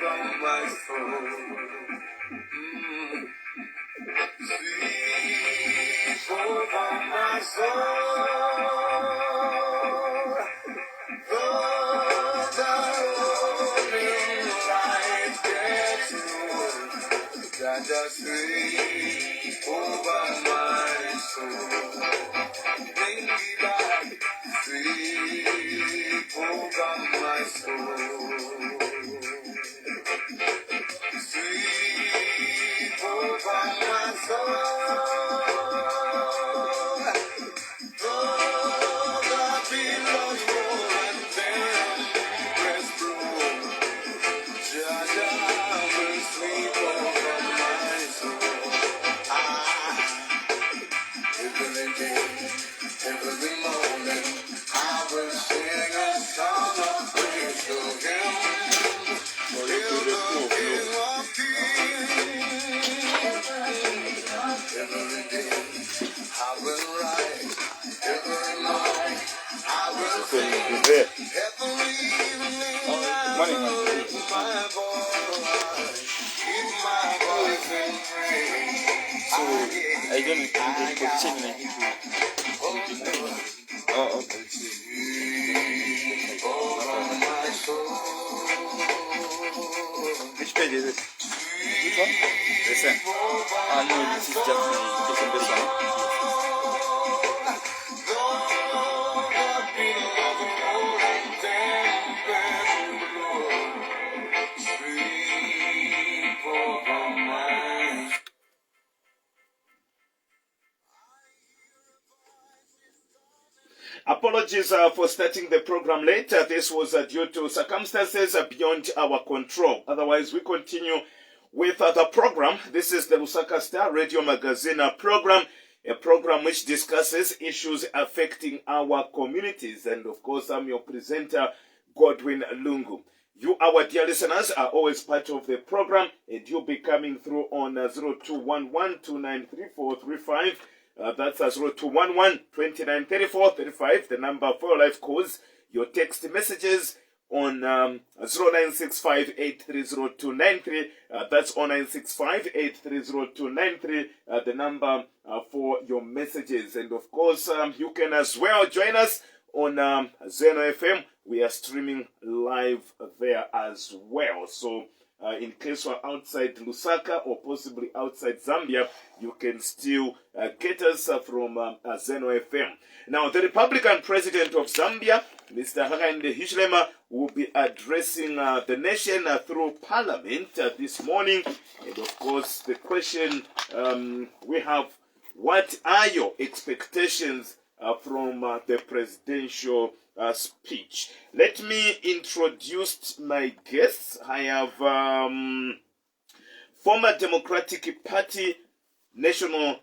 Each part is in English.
my soul. Sleep over my soul. Though the rolling light gets low, just sleep over my soul. Bring me back, sleep over my soul. Sleep over my soul. Though the billows roll and tempests blow, Jaja will sleep over my soul. Every day, every morning, I will sing a song of praise to Him. For He's the King of Kings. Every day, I will rise. Every morning, I will sing. Every evening, I lift my voice. Keep my voice in praise. So I don't need position like it. Oh, okay. Which page is it? This one? This one? No, this is just the this one. Apologies for starting the program late. This was due to circumstances beyond our control. Otherwise, we continue with the program. This is the Lusaka Star Radio Magazine program, a program which discusses issues affecting our communities. And of course, I'm your presenter, Godwin Lungu. You, our dear listeners, are always part of the program, and you'll be coming through on 0211-293435. That's 0211-293435, the number for your live calls. Your text messages on 0965-830-293. That's 0965-830-293, the number for your messages. And of course, you can as well join us on Zeno FM. We are streaming live there as well. So in case you're outside Lusaka or possibly outside Zambia, you can still get us from Zeno FM. Now, the Republican President of Zambia, Mr. Hakainde Hichilema, will be addressing the nation through Parliament this morning. And of course, the question we have, what are your expectations from the presidential speech? Let me introduce my guests. I have former Democratic Party National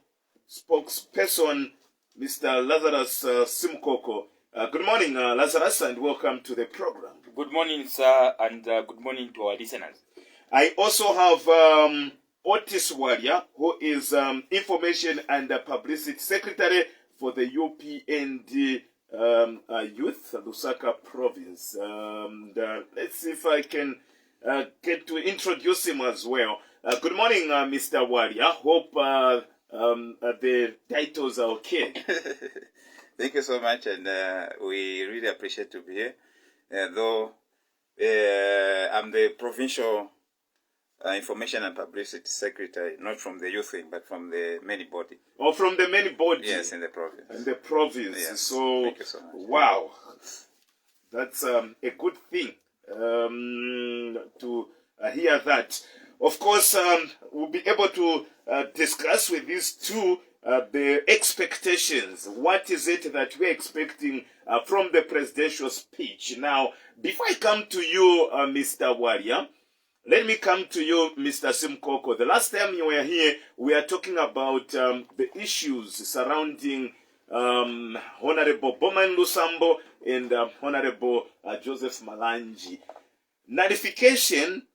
Spokesperson, Mr. Lazarous Simukoko. Good morning, Lazarous, and welcome to the program. Good morning, sir, and good morning to our listeners. I also have Otis Walia, who is Information and Publicity Secretary for the Upnd Youth, Lusaka Province. Let's see if I can get to introduce him as well. Good morning, Mr. Walia. Hope the titles are okay. Thank you so much, and we really appreciate to be here. Though I'm the provincial Information and Publicity Secretary, not from the youth wing, but from the main body. Oh, from the main body? Yes, in the province. In the province. Yes. So, thank you so much. Wow. That's a good thing to hear that. Of course, we'll be able to discuss with these two the expectations. What is it that we're expecting from the presidential speech? Now, before I come to you, Mr. Walia, let me come to you, Mr. Simukoko. The last time you were here, we are talking about the issues surrounding Honorable Bowman Lusambo and Honorable Joseph Malanji. Nullification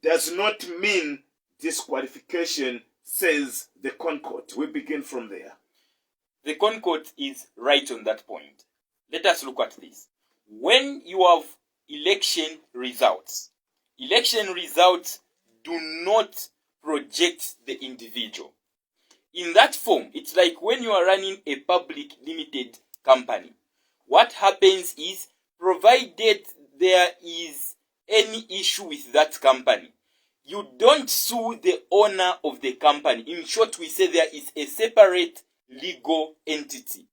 does not mean disqualification, says the Concord. We begin from there. The Concord is right on that point. Let us look at this. When you have election results, election results do not project the individual. In that form, it's like when you are running a public limited company. What happens is, provided there is any issue with that company, you don't sue the owner of the company. In short, we say there is a separate legal entity.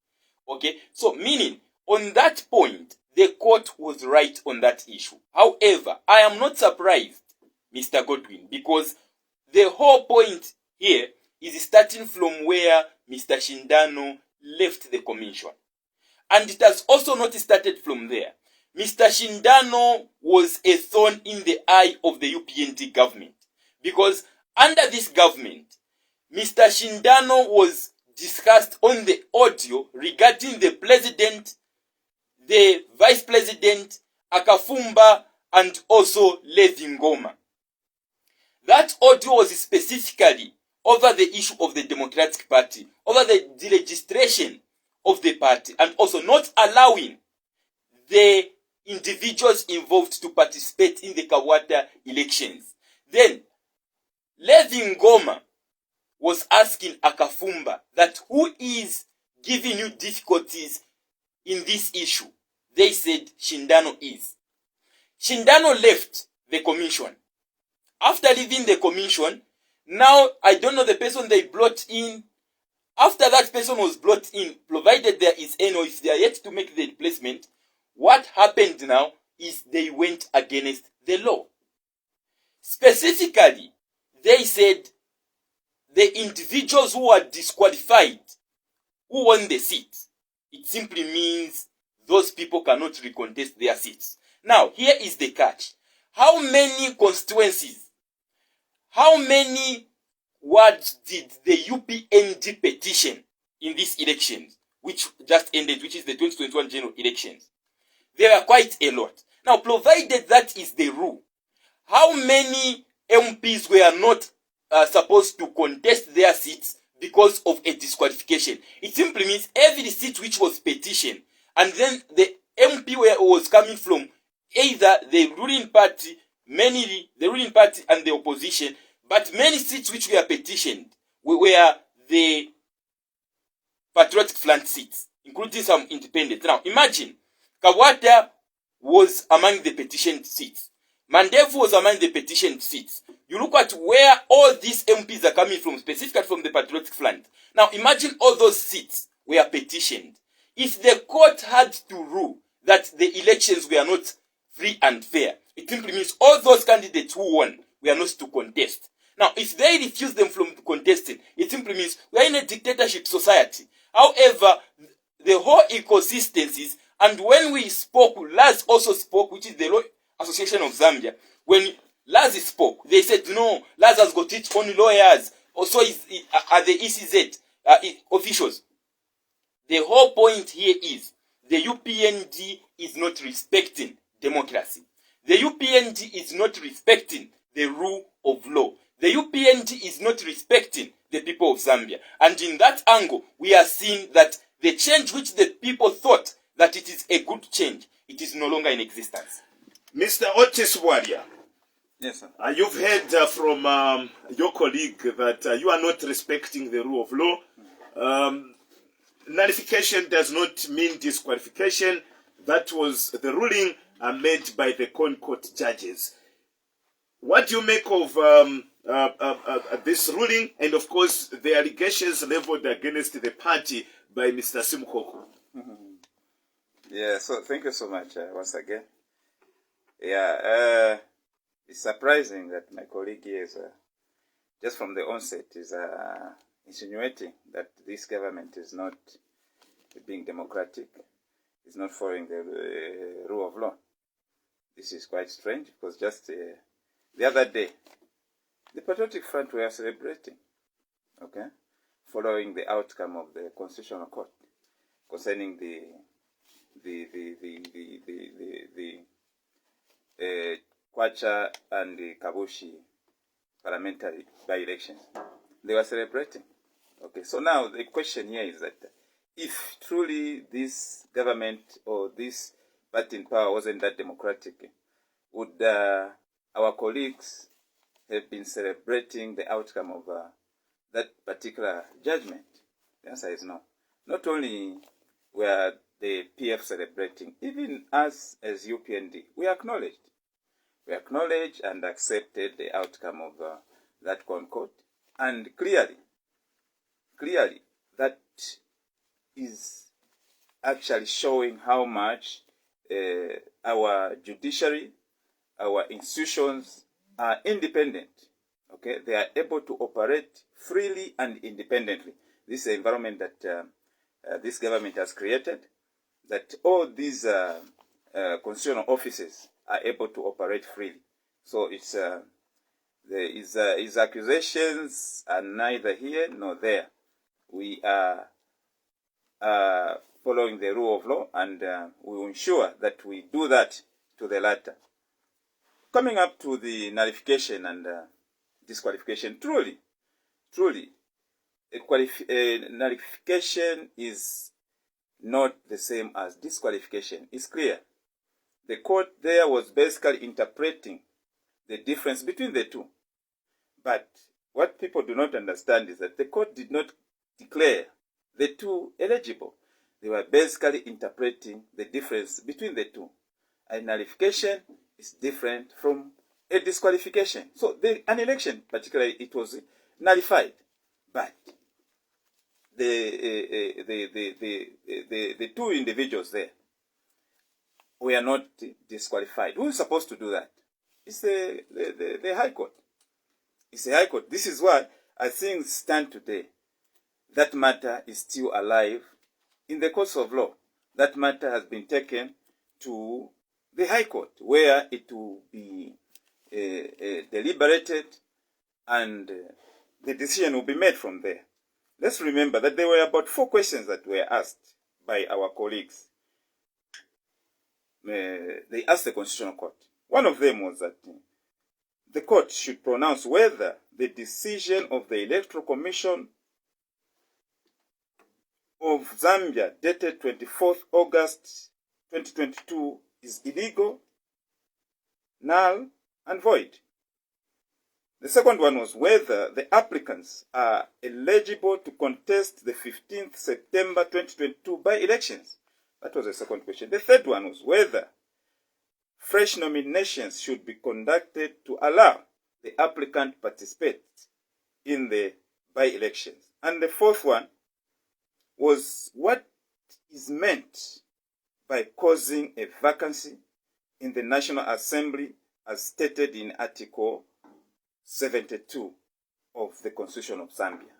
Okay, so meaning, on that point, the court was right on that issue. However, I am not surprised, Mr. Godwin, because the whole point here is starting from where Mr. Shindano left the commission. And it has also not started from there. Mr. Shindano was a thorn in the eye of the UPND government. Because under this government, Mr. Shindano was discussed on the audio regarding the president, the vice president, Akafumba, and also Levi Ngoma. That audio was specifically over the issue of the Democratic Party, over the deregistration of the party, and also not allowing the individuals involved to participate in the Kawata elections. Then, Levi Ngoma was asking Akafumba that who is giving you difficulties in this issue. They said Shindano is. Shindano left the commission. After leaving the commission, now I don't know the person they brought in. After that person was brought in, provided there is any, or if they are yet to make the replacement, what happened now is they went against the law. Specifically, they said the individuals who are disqualified, who won the seat, it simply means those people cannot recontest their seats. Now, here is the catch. How many constituencies, how many words did the UPND petition in these elections, which just ended, which is the 2021 general elections? There are quite a lot. Now, provided that is the rule, how many MPs were not supposed to contest their seats because of a disqualification? It simply means every seat which was petitioned, and then the MP was coming from either the ruling party, mainly the ruling party and the opposition, but many seats which were petitioned were the Patriotic Front seats, including some independent. Now, imagine, Kawata was among the petitioned seats. Mandevu was among the petitioned seats. You look at where all these MPs are coming from, specifically from the Patriotic Front. Now, imagine all those seats were petitioned. If the court had to rule that the elections were not free and fair, it simply means all those candidates who won were not to contest. Now, if they refuse them from contesting, it simply means we are in a dictatorship society. However, the whole inconsistencies, and when we spoke, Laz also spoke, which is the Law Association of Zambia. When Laz spoke, they said, no, Laz has got its own lawyers, also are the ECZ officials. The whole point here is the UPND is not respecting democracy. The UPND is not respecting the rule of law. The UPND is not respecting the people of Zambia. And in that angle, we are seeing that the change which the people thought that it is a good change, it is no longer in existence. Mr. Otis Waria. Yes, sir. You've heard from your colleague that you are not respecting the rule of law. Nullification does not mean disqualification. That was the ruling made by the Court judges. What do you make of this ruling, and of course the allegations leveled against the party by Mr. Simukoko? Yeah, so thank you so much once again. Yeah, it's surprising that my colleague here is, just from the onset, is insinuating that this government is not being democratic, is not following the rule of law. This is quite strange, because just the other day, the Patriotic Front were celebrating, okay, following the outcome of the Constitutional Court concerning the Kwacha and the Kabushi parliamentary by-elections. They were celebrating. Okay, so now the question here is that if truly this government or this party in power wasn't that democratic, would our colleagues have been celebrating the outcome of that particular judgment? The answer is no. Not only were the PF celebrating, even us as UPND, we acknowledged. We acknowledged and accepted the outcome of that concord, and clearly, that is actually showing how much our judiciary, our institutions are independent. Okay, they are able to operate freely and independently. This is the environment that this government has created, that all these constitutional offices are able to operate freely. So it's his accusations are neither here nor there. We are following the rule of law, and we will ensure that we do that to the latter. Coming up to the nullification and disqualification, truly, nullification is not the same as disqualification. It's clear. The court there was basically interpreting the difference between the two. But what people do not understand is that the court did not declare the two eligible. They were basically interpreting the difference between the two. A nullification is different from a disqualification. So an election, particularly, it was nullified. But the two individuals there were not disqualified. Who is supposed to do that? It's the High Court. It's the High Court. This is why, as things stand today, that matter is still alive in the courts of law. That matter has been taken to the High Court, where it will be deliberated, and the decision will be made from there. Let's remember that there were about 4 questions that were asked by our colleagues. They asked the Constitutional Court. One of them was that the court should pronounce whether the decision of the Electoral Commission of Zambia dated 24th August 2022 is illegal, null, and void. The second one was whether the applicants are eligible to contest the 15th September 2022 by-elections. That was the second question. The third one was whether fresh nominations should be conducted to allow the applicant to participate in the by-elections. And the fourth one was what is meant by causing a vacancy in the National Assembly as stated in Article 72 of the Constitution of Zambia.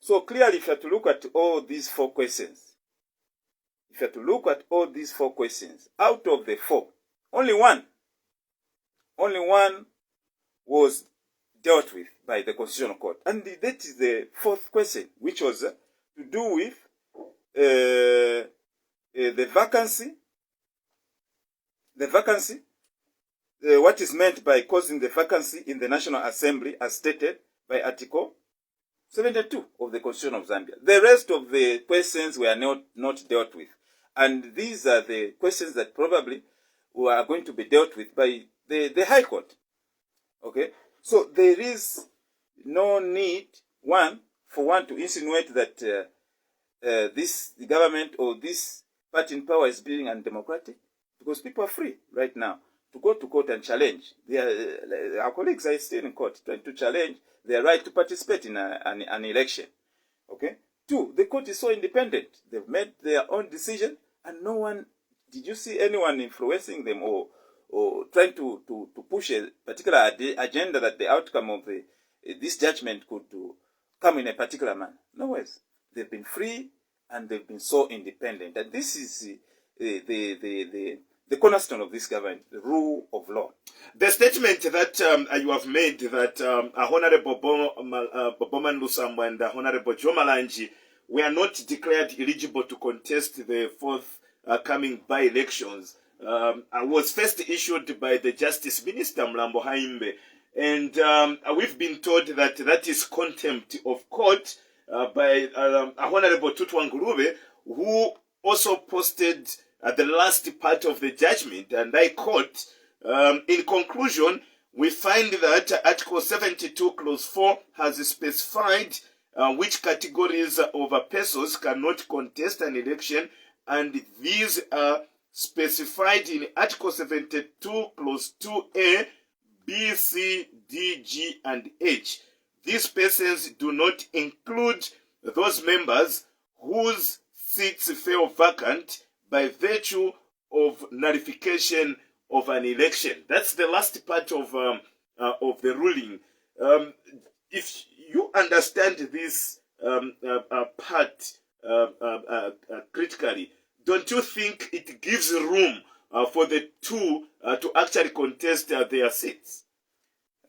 So clearly, if you have to look at all these 4 questions, out of the 4, only one was dealt with by the Constitutional Court. And that is the 4th question, which was to do with the vacancy, what is meant by causing the vacancy in the National Assembly as stated by Article 72 of the Constitution of Zambia. The rest of the questions were not dealt with. And these are the questions that probably are going to be dealt with by the High Court. Okay? So there is no need, for one to insinuate that the government or this party in power is being undemocratic, because people are free right now to go to court and challenge. Our colleagues are still in court trying to challenge their right to participate in an election. Okay? 2, the court is so independent. They've made their own decision, and no one, did you see anyone influencing them or trying to push a particular agenda that the outcome of this judgment could come in a particular manner? No ways. They've been free and they've been so independent. And this is the cornerstone of this government, the rule of law. The statement that you have made that Honorable Boboman Lusambo and Honorable Joe Malanji were not declared eligible to contest the forthcoming by-elections was first issued by the Justice Minister Mlambo Haimbe. And we've been told that that is contempt of court by Honorable Tutwangurube, who also posted the last part of the judgment. And I quote, in conclusion, we find that Article 72, Clause 4 has specified which categories of persons cannot contest an election, and these are specified in Article 72, Clause 2A, B, C, D, G, and H. These persons do not include those members whose seats fell vacant by virtue of nullification of an election. That's the last part of the ruling. If you understand this part critically, don't you think it gives room for the two to actually contest their seats?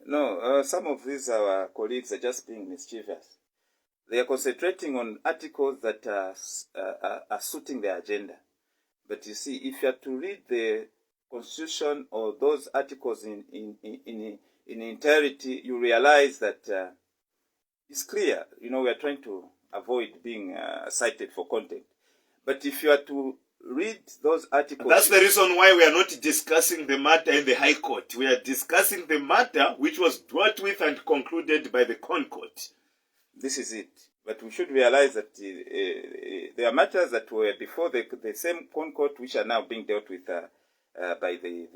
No, some of these our colleagues are just being mischievous. They are concentrating on articles that are suiting their agenda. But you see, if you are to read the Constitution or those articles in entirety, you realize that it's clear. You know, we are trying to avoid being cited for content. But if you are to read those articles... That's the reason why we are not discussing the matter in the High Court. We are discussing the matter which was dealt with and concluded by the Con Court. This is it. But we should realize that there are matters that were before the same Con Court which are now being dealt with by the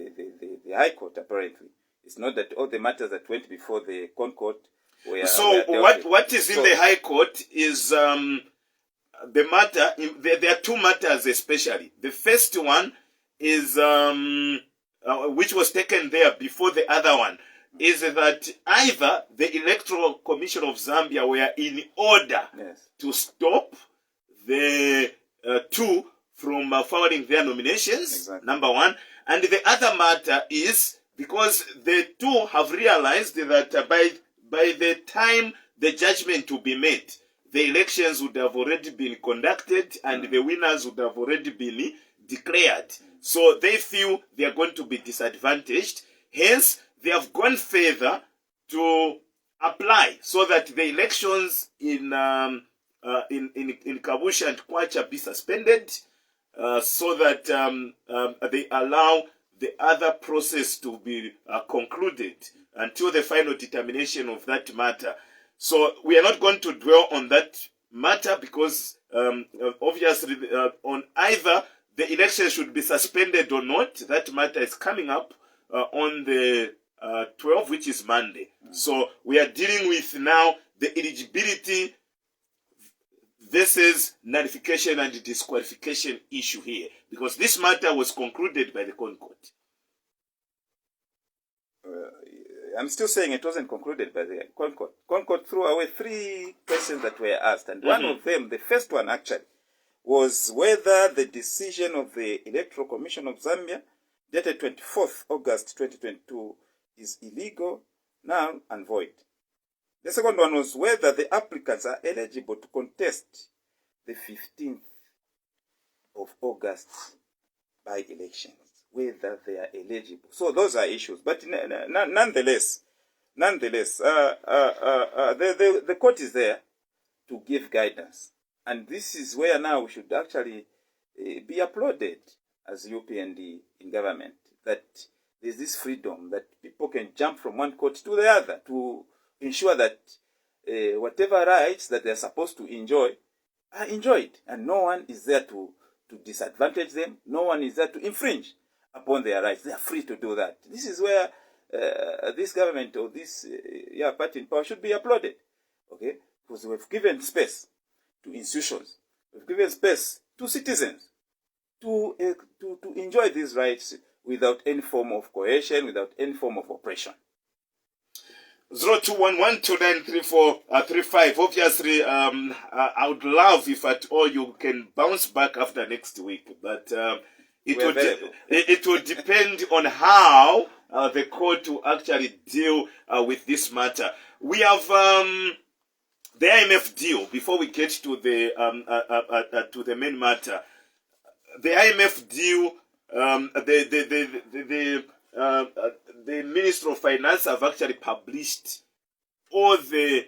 High Court, apparently. It's not that all the matters that went before the Con Court were... So what is in the High Court is... the matter, there are two matters especially. The first one is, which was taken there before the other one, is that either the Electoral Commission of Zambia were in order to stop the two from filing their nominations, number one. And the other matter is because the two have realized that by the time the judgment will be made, the elections would have already been conducted and the winners would have already been declared. So they feel they are going to be disadvantaged. Hence, they have gone further to apply so that the elections in Kabusha and Kwacha be suspended, so that they allow the other process to be concluded until the final determination of that matter. So we are not going to dwell on that matter because obviously on either the election should be suspended or not. That matter is coming up on the 12th, which is Monday. So we are dealing with now the eligibility versus nullification and disqualification issue here, because this matter was concluded by the Con Court. I'm still saying it wasn't concluded by the Con Court. Con Court threw away 3 questions that were asked, and one of them, the first one actually, was whether the decision of the Electoral Commission of Zambia, dated 24th August 2022, is illegal, null, and void. The second one was whether the applicants are eligible to contest the 15th of August by-elections, whether they are eligible. So those are issues. But nonetheless, the court is there to give guidance. And this is where now we should actually be applauded as Upnd in government, that there's this freedom that people can jump from one court to the other to ensure that whatever rights that they're supposed to enjoy are enjoyed. And no one is there to disadvantage them. No one is there to infringe upon their rights. They are free to do that. This is where this government or this party in power should be applauded. Okay? Because we've given space to institutions. We've given space to citizens to enjoy these rights without any form of coercion, without any form of oppression. 0211293435. Obviously, I would love if at all you can bounce back after next week, but it will depend on how the court will actually deal with this matter. We have the IMF deal. Before we get to the main matter, the IMF deal. The Minister of Finance have actually published all the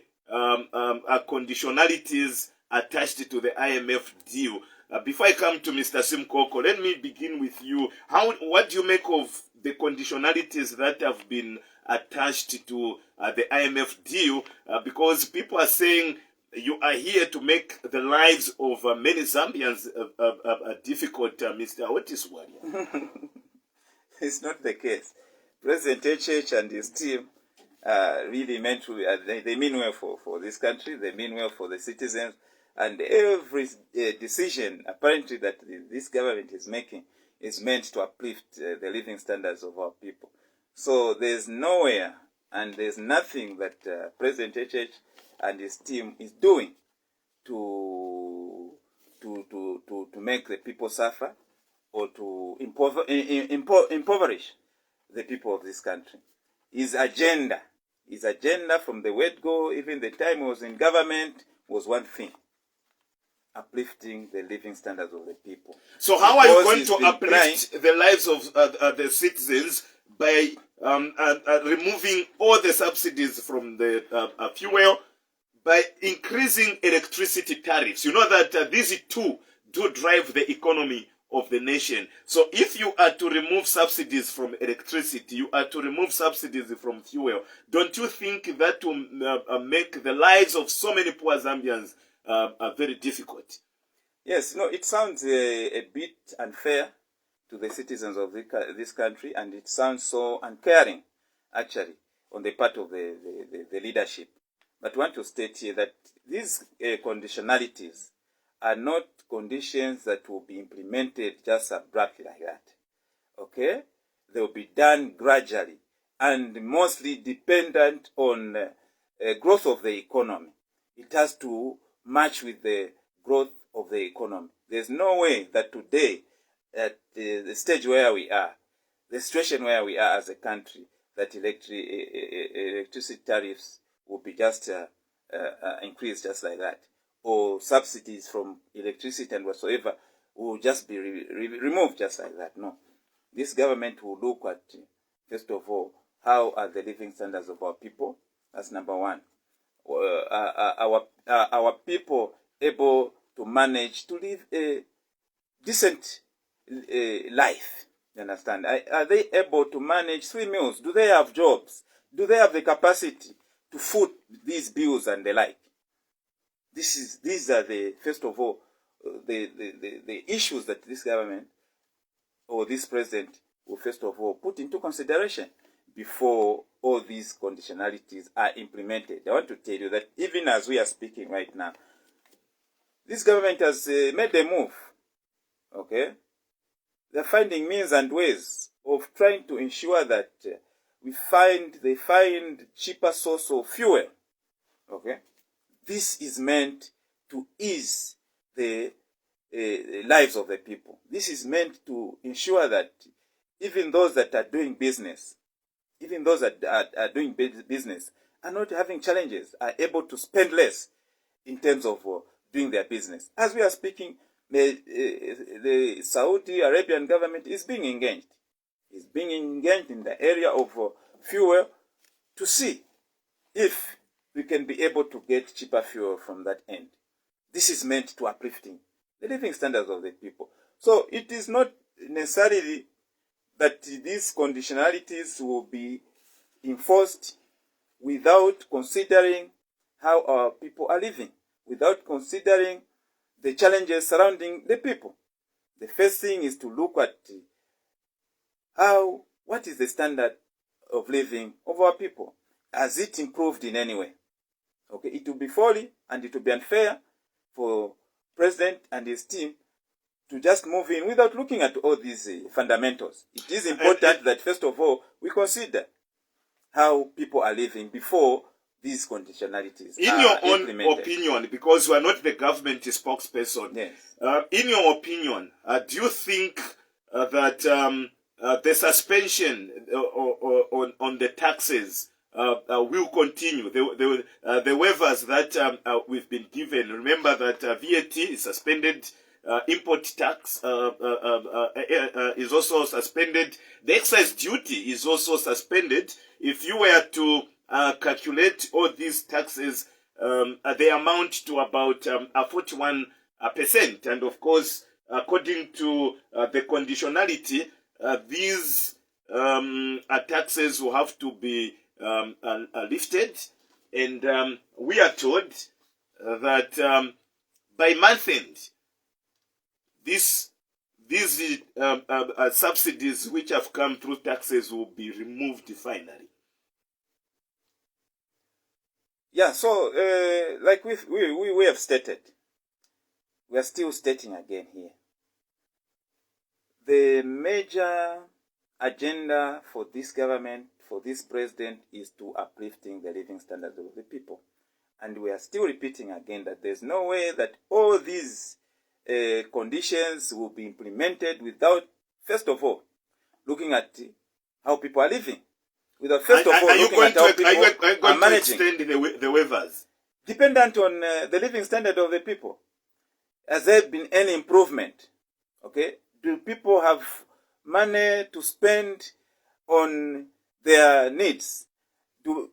conditionalities attached to the IMF deal. Before I come to Mr. Simukoko, let me begin with you. What do you make of the conditionalities that have been attached to the IMF deal, because people are saying you are here to make the lives of many Zambians difficult, Mr. Otis Waria. It's not the case. President H and his team really meant to, they mean well for this country, they mean well for the citizens, and every decision apparently that this government is making is meant to uplift the living standards of our people. So there's nowhere and there's nothing that President H and his team is doing to make the people suffer or to impoverish the people of this country. His agenda from the word go, even the time he was in government, was one thing: uplifting the living standards of the people. So how are you going to uplift the lives of the citizens by removing all the subsidies from the fuel, by increasing electricity tariffs? You know that these two do drive the economy of the nation. So if you are to remove subsidies from electricity, you are to remove subsidies from fuel, don't you think that will make the lives of so many poor Zambians very difficult? Yes, no, it sounds a bit unfair to the citizens of this country, and it sounds so uncaring, actually, on the part of the leadership. But I want to state here that these conditionalities are not conditions that will be implemented just abruptly like that. Okay? They will be done gradually and mostly dependent on growth of the economy. It has to match with the growth of the economy. There's no way that today, at the stage where we are, the situation where we are as a country, that electricity tariffs will be just increased just like that, or subsidies from electricity and whatsoever will just be removed just like that. No. This government will look at, first of all, how are the living standards of our people? That's number one. Our people able to manage to live a decent life? You understand? Are they able to manage 3 meals? Do they have jobs? Do they have the capacity to foot these bills and the like? These are the, first of all, the issues that this government or this president will first of all put into consideration before all these conditionalities are implemented. I want to tell you that even as we are speaking right now, this government has made a move. Okay? They're finding means and ways of trying to ensure that they find cheaper source of fuel. Okay? This is meant to ease the lives of the people. This is meant to ensure that even those that are doing business, are not having challenges, are able to spend less in terms of doing their business. As we are speaking, the Saudi Arabian government is being engaged. It's being engaged in the area of fuel to see if we can be able to get cheaper fuel from that end. This is meant to uplifting the living standards of the people. So it is not necessarily that these conditionalities will be enforced without considering how our people are living, without considering the challenges surrounding the people. The first thing is to look at what is the standard of living of our people? Has it improved in any way? Okay, it will be folly and it will be unfair for President and his team to just move in without looking at all these fundamentals. It is important that first of all we consider how people are living before these conditionalities in are your own implemented. opinion, because you are not the government spokesperson, Yes. in your opinion, do you think that the suspension on the taxes will continue? The waivers that we've been given. Remember that VAT is suspended, import tax is also suspended, the excise duty is also suspended. If you were to calculate all these taxes, they amount to about 41%. And of course, according to the conditionality, these taxes will have to be lifted, and we are told that by month end, these subsidies which have come through taxes will be removed finally. Yeah, so like we have stated, we are still stating again here. The major agenda for this government, for this president, is to uplifting the living standards of the people. And we are still repeating again that there's no way that all these conditions will be implemented without, first of all, looking at how people are living. Without, first of all, looking at how people are managing. To extend the waivers? Dependent on the living standard of the people. Has there been any improvement? Okay? Do people have money to spend on their needs?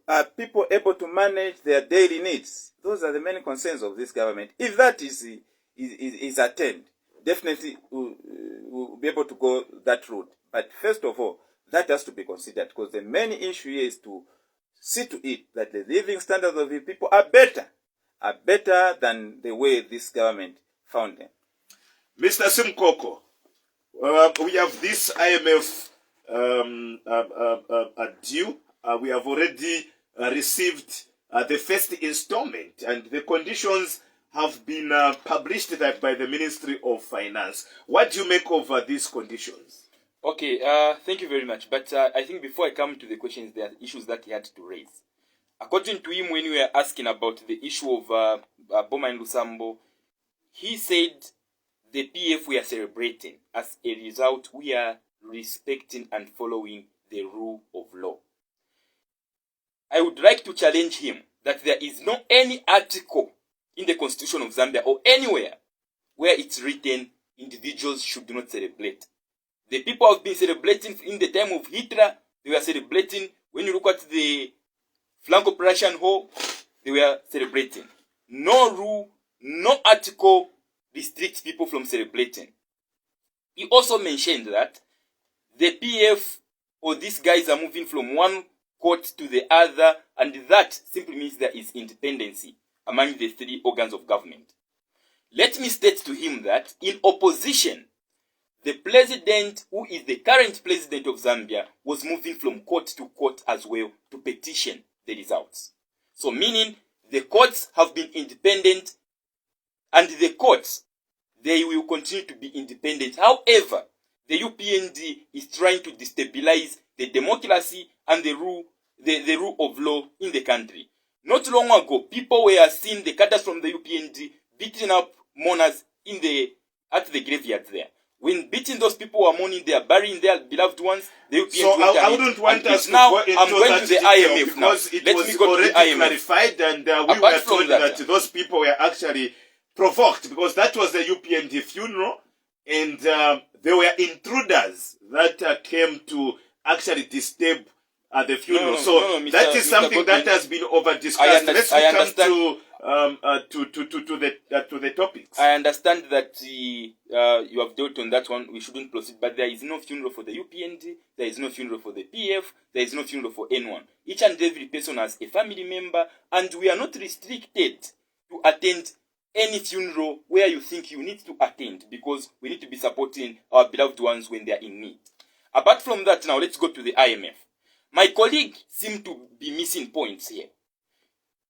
Are people able to manage their daily needs? Those are the main concerns of this government. If that is attained, definitely we'll be able to go that route. But first of all, that has to be considered, because the main issue here is to see to it that the living standards of the people are better than the way this government found them. Mr. Simukoko, we have this IMF due. We have already received the first installment, and the conditions have been published by the Ministry of Finance. What do you make of these conditions? Okay, thank you very much. But I think before I come to the questions, there are issues that he had to raise. According to him, when we were asking about the issue of Boma and Lusambo, he said the PF we are celebrating. As a result, we are respecting and following the rule of law. I would like to challenge him that there is no any article in the Constitution of Zambia or anywhere where it's written individuals should not celebrate. The people have been celebrating in the time of Hitler. They were celebrating. When you look at the Franco-Prussian War, they were celebrating. No rule, no article restricts people from celebrating. He also mentioned that the PF or these guys are moving from one court to the other, and that simply means there is independency among the three organs of government. Let me state to him that in opposition, the president, who is the current president of Zambia, was moving from court to court as well to petition the results. So meaning the courts have been independent, and the courts, they will continue to be independent. However, the UPND is trying to destabilize the democracy and the rule of law in the country. Not long ago, people were seeing the cutters from the UPND beating up mourners at the graveyard there. When beating those people who are mourning, they are burying their beloved ones. The UPND so I wouldn't want us to now go into I'm going that to the detail IMF now. because it Let was me go already to the IMF. clarified, and we Apart were from told that those people were actually provoked because that was the UPND funeral, and they were intruders that came to actually disturb the funeral. That is something that has been over discussed. Let's come to the topics. I understand that you have dealt on that one. We shouldn't proceed, but there is no funeral for the UPND. There is no funeral for the PF. There is no funeral for anyone. Each and every person has a family member, and we are not restricted to attend any funeral where you think you need to attend, because we need to be supporting our beloved ones when they are in need. Apart from that, now let's go to the IMF. My colleague seemed to be missing points here.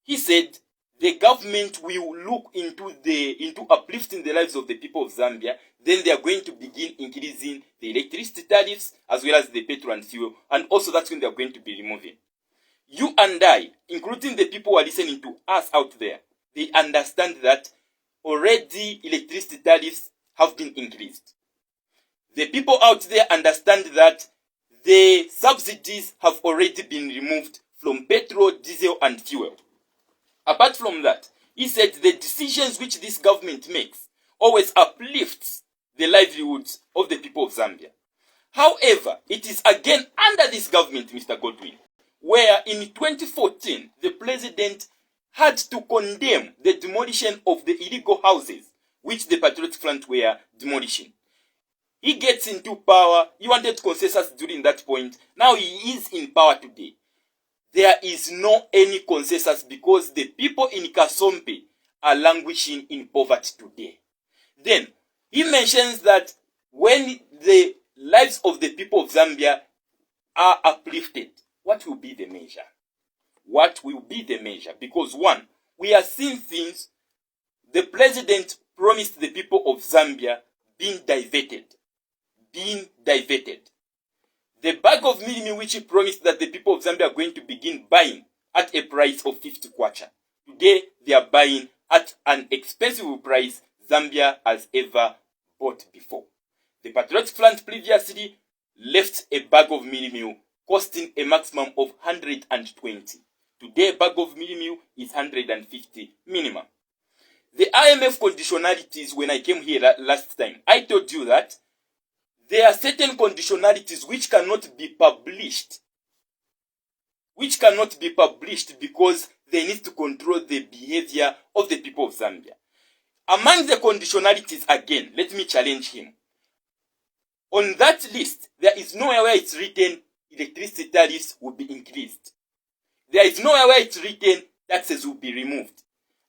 He said the government will look into uplifting the lives of the people of Zambia. Then they are going to begin increasing the electricity tariffs as well as the petrol and fuel, and also that's when they are going to be removing. You and I, including the people who are listening to us out there, they understand that already electricity tariffs have been increased. The people out there understand that the subsidies have already been removed from petrol, diesel, and fuel. Apart from that, he said the decisions which this government makes always uplifts the livelihoods of the people of Zambia. However, it is again under this government, Mr. Godwin, where in 2014, the president had to condemn the demolition of the illegal houses which the Patriotic Front were demolishing. He gets into power. He wanted consensus during that point. Now he is in power today. There is no any consensus because the people in Kasombe are languishing in poverty today. Then he mentions that when the lives of the people of Zambia are uplifted, what will be the measure? What will be the measure? Because one, we are seeing things the president promised the people of Zambia being diverted. The bag of meal which he promised that the people of Zambia are going to begin buying at a price of 50 kwacha. Today, they are buying at an expensive price Zambia has ever bought before. The Patriotic Front previously left a bag of meal costing a maximum of 120. Today, a bag of meal is 150 minimum. The IMF conditionalities, when I came here last time, I told you that there are certain conditionalities which cannot be published. Because they need to control the behavior of the people of Zambia. Among the conditionalities, again, let me challenge him. On that list, there is nowhere where it's written electricity tariffs will be increased. There is nowhere where it's written taxes will be removed.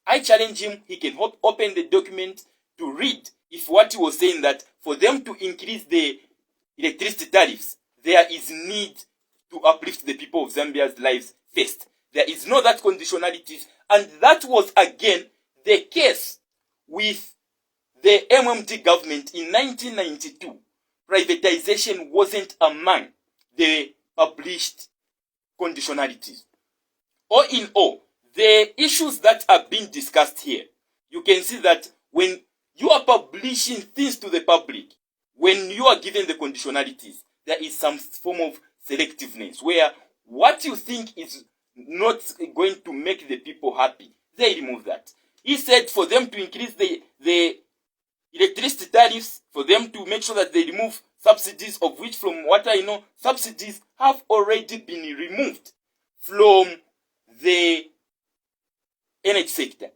I challenge him, he can open the document to read if what he was saying that for them to increase the electricity tariffs, there is need to uplift the people of Zambia's lives first. There is no that conditionalities, and that was again the case with the MMD government in 1992. Privatization wasn't among the published conditionalities. All in all, the issues that are being discussed here, you can see that when you are publishing things to the public, when you are given the conditionalities, there is some form of selectiveness where what you think is not going to make the people happy, they remove that. He said for them to increase the electricity tariffs, for them to make sure that they remove subsidies, of which from what I know, subsidies have already been removed from the energy sector.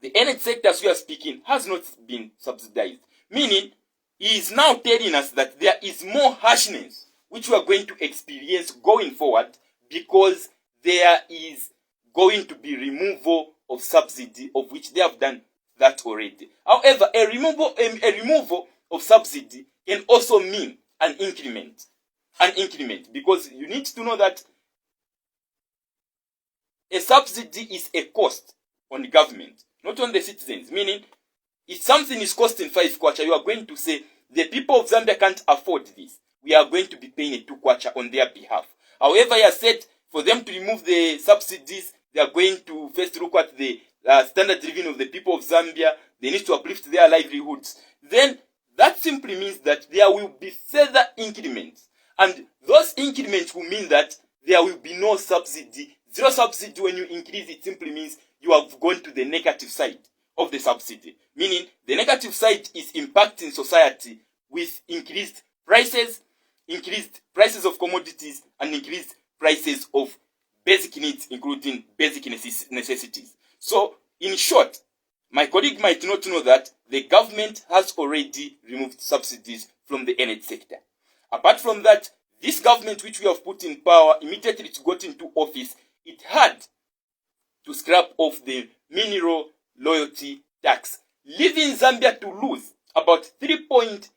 The energy sector, as we are speaking, has not been subsidized. Meaning, he is now telling us that there is more harshness which we are going to experience going forward because there is going to be removal of subsidy, of which they have done that already. However, a removal of subsidy can also mean an increment. Because you need to know that a subsidy is a cost on the government, not on the citizens. Meaning, if something is costing 5 kwacha, you are going to say, the people of Zambia can't afford this. We are going to be paying a 2 kwacha on their behalf. However, he has said, for them to remove the subsidies, they are going to first look at the standard living of the people of Zambia. They need to uplift their livelihoods. Then, that simply means that there will be further increments. And those increments will mean that there will be no subsidy. Zero subsidy, when you increase, it simply means you have gone to the negative side of the subsidy. Meaning, the negative side is impacting society with increased prices of commodities, and increased prices of basic needs, including basic necessities. So, in short, my colleague might not know that the government has already removed subsidies from the energy sector. Apart from that, this government which we have put in power, immediately it got into office, it had to scrap off the mineral loyalty tax, leaving Zambia to lose about 3.2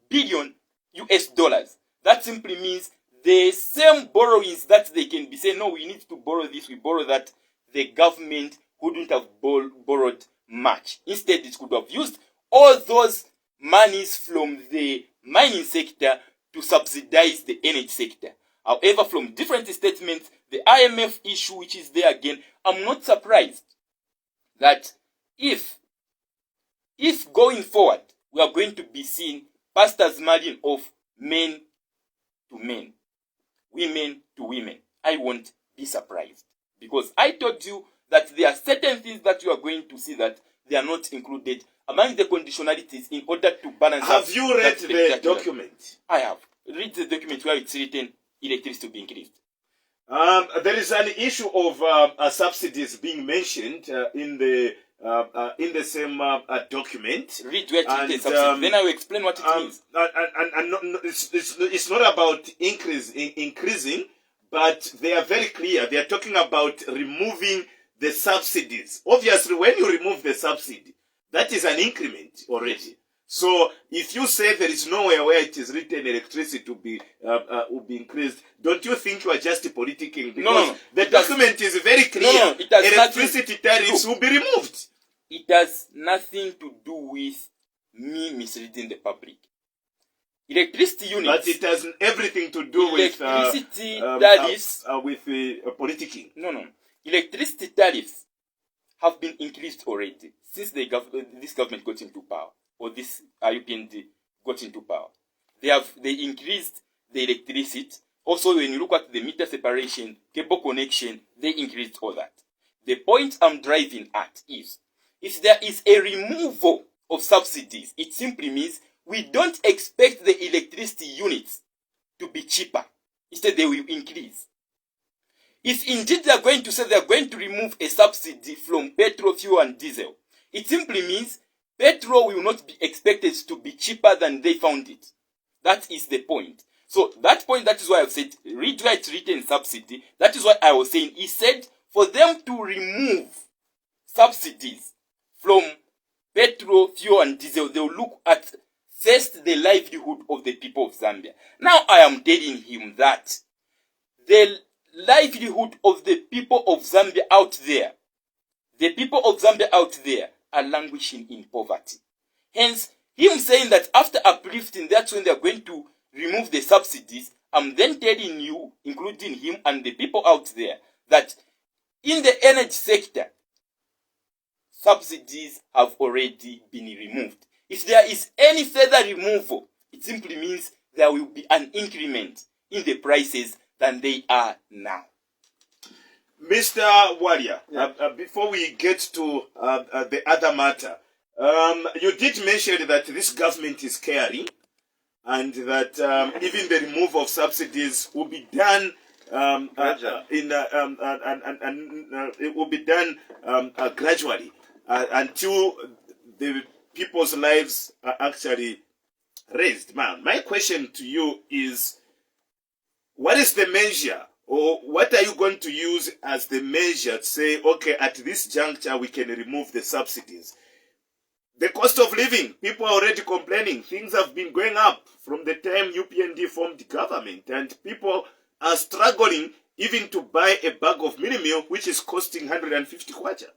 billion US dollars. That simply means the same borrowings that they can be saying, no, we need to borrow this, we borrow that, the government couldn't have borrowed much. Instead, it could have used all those monies from the mining sector to subsidize the energy sector. However, from different statements, the IMF issue which is there again, I'm not surprised that if going forward, we are going to be seeing pastors marrying off men to men, women to women, I won't be surprised. Because I told you that there are certain things that you are going to see that they are not included among the conditionalities in order to balance. Have you read the document? I have. Read the document where it's written electricity to be increased. There is an issue of subsidies being mentioned in the in the same document. Read where it And, is subsidy. Then I will explain what it means. And it's not about increasing, but they are very clear. They are talking about removing the subsidies. Obviously, when you remove the subsidy, that is an increment already. So if you say there is nowhere where it is written electricity to be will be increased, don't you think you are just politicking? Because No. the document is very clear. No, it has Electricity tariffs will be removed. It has nothing to do with me misleading the public. Electricity units. But it has everything to do with electricity tariffs. With politicking. No. Electricity tariffs have been increased already since this government got into power, or this Upnd got into power. They increased the electricity. Also, when you look at the meter separation, cable connection, they increased all that. The point I'm driving at is, if there is a removal of subsidies, it simply means we don't expect the electricity units to be cheaper. Instead, they will increase. If indeed they are going to say they are going to remove a subsidy from petrol, fuel, and diesel, it simply means petrol will not be expected to be cheaper than they found it. That is the point. So that point, that is why I've said, read where it's written subsidy. That is why I was saying, he said for them to remove subsidies from petrol, fuel, and diesel, they will look at first the livelihood of the people of Zambia. Now I am telling him that the livelihood of the people of Zambia out there, are languishing in poverty. Hence, him saying that after uplifting, that's when they are going to remove the subsidies. I'm then telling you, including him and the people out there, that in the energy sector, subsidies have already been removed. If there is any further removal, it simply means there will be an increment in the prices than they are now. Mr. Warrior, before we get to the other matter, you did mention that this government is caring, and that even the removal of subsidies will be done it will be done gradually until the people's lives are actually raised. My question to you is, what is the measure, or what are you going to use as the measure to say, okay, at this juncture we can remove the subsidies? The cost of living, people are already complaining. Things have been going up from the time UPND formed government, and people are struggling even to buy a bag of mini meal, which is costing 150 kwacha.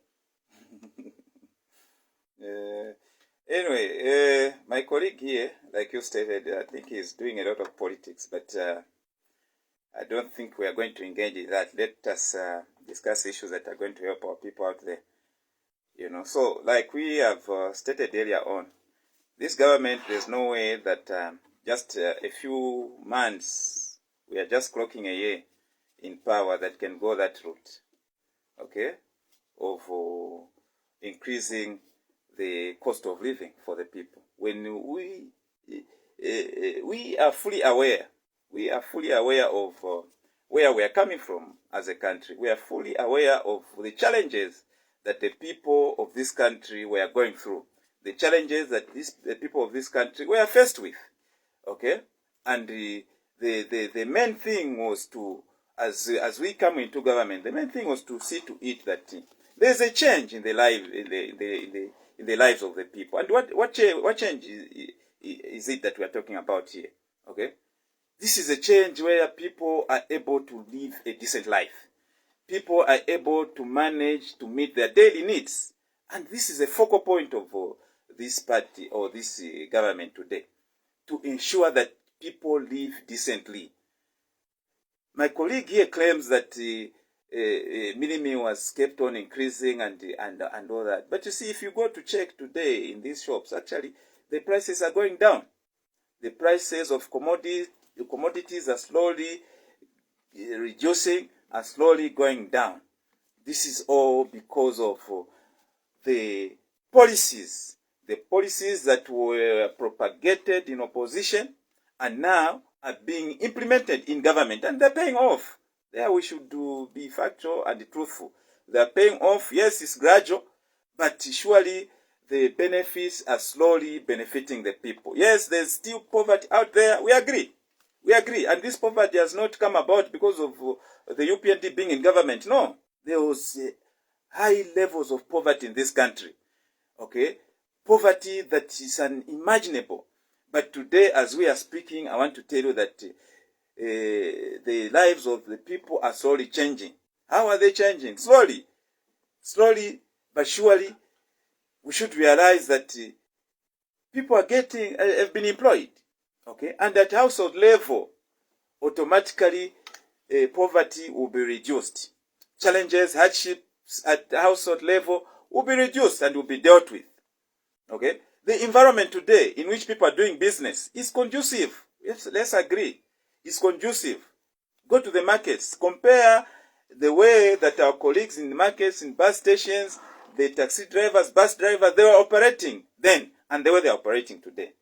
Anyway, my colleague here, like you stated, I think he's doing a lot of politics, but I don't think we are going to engage in that. Let us discuss issues that are going to help our people out there. You know, so like we have stated earlier on, this government, there's no way that just a few months, we are just clocking a year in power that can go that route, okay, of increasing the cost of living for the people. When we are fully aware, of where we are coming from as a country. We are fully aware of the challenges that the people of this country were going through, the challenges that the people of this country were faced with, okay? And the main thing was to, as we come into government, the main thing was to see to it that there's a change in the lives of the people. And what change is it that we are talking about here? Okay, this is a change where people are able to live a decent life. People are able to manage to meet their daily needs. And this is a focal point of this party or this government today, to ensure that people live decently. My colleague here claims that mini was kept on increasing and all that. But you see, if you go to check today in these shops, actually, the prices are going down. The prices of commodities are slowly reducing, are slowly going down. This is all because of the policies that were propagated in opposition and now are being implemented in government, and they're paying off. There we should be factual and truthful. They're paying off. Yes, it's gradual, but surely the benefits are slowly benefiting the people. Yes, there's still poverty out there. We agree. We agree. And this poverty has not come about because of the UPND being in government. No. There was high levels of poverty in this country. Okay? Poverty that is unimaginable. But today, as we are speaking, I want to tell you that the lives of the people are slowly changing. How are they changing? Slowly. Slowly, but surely, we should realize that people are have been employed. Okay? And at household level, automatically, poverty will be reduced. Challenges, hardships at household level will be reduced and will be dealt with. Okay? The environment today in which people are doing business is conducive. Yes, let's agree. It's conducive. Go to the markets. Compare the way that our colleagues in the markets, in bus stations, the taxi drivers, bus drivers, they were operating then and the way they are operating today.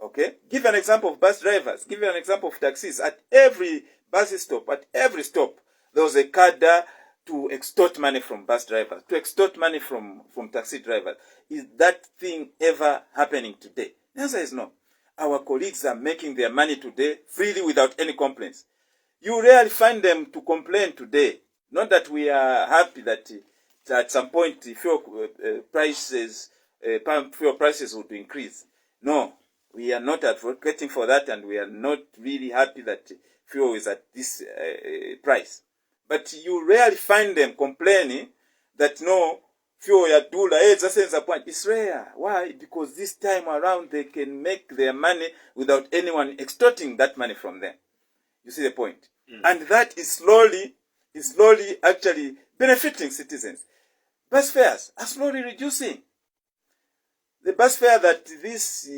Okay? Give an example of bus drivers. Give an example of taxis. At every bus stop, at every stop, there was a cadre to extort money from bus drivers, to extort money from taxi drivers. Is that thing ever happening today? The answer is no. Our colleagues are making their money today freely without any complaints. You rarely find them to complain today. Not that we are happy that at some point fuel prices would increase. No, we are not advocating for that, and we are not really happy that fuel is at this price. But you rarely find them complaining that no, fuel ya dula, it's rare. Why? Because this time around they can make their money without anyone extorting that money from them. You see the point? And that is slowly actually benefiting citizens. Bus fares are slowly reducing. The bus fare that this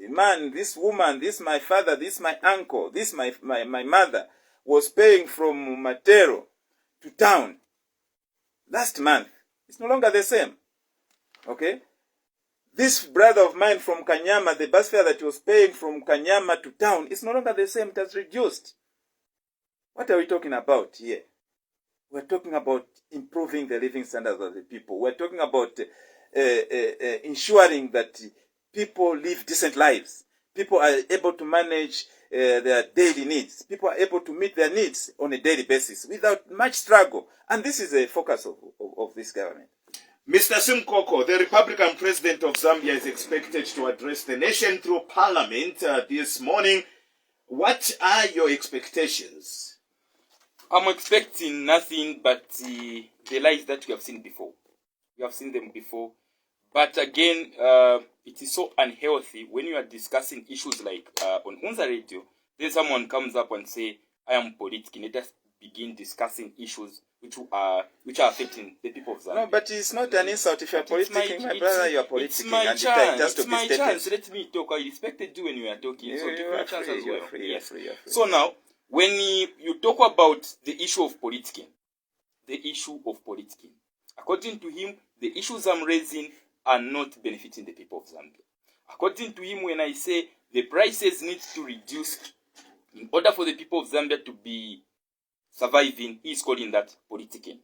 man, this woman, this my father, this my uncle, this my mother was paying from Matero to town last month, it's no longer the same. Okay? This brother of mine from Kanyama, the bus fare that he was paying from Kanyama to town, is no longer the same. It has reduced. What are we talking about here? We're talking about improving the living standards of the people. We're talking about ensuring that people live decent lives. People are able to manage their daily needs. People are able to meet their needs on a daily basis without much struggle. And this is a focus of this government. Mr. Simukoko, the Republican President of Zambia is expected to address the nation through Parliament this morning. What are your expectations? I'm expecting nothing but the lies that we have seen before. We have seen them before. But again, it is so unhealthy when you are discussing issues like on Unza Radio, then someone comes up and say, I am political. Let us begin discussing issues which are affecting the people of Zambia. No, but it's not an insult. If you are politicking, my brother, you are politicking. It's my and chance. It's my chance. Let me talk. I respected you when you were talking. So give me a chance as well. You're free, yes. you're free. So now, when you talk about the issue of politicking, according to him, the issues I'm raising are not benefiting the people of Zambia. According to him, when I say the prices need to reduce in order for the people of Zambia to be surviving, he is calling that politicking.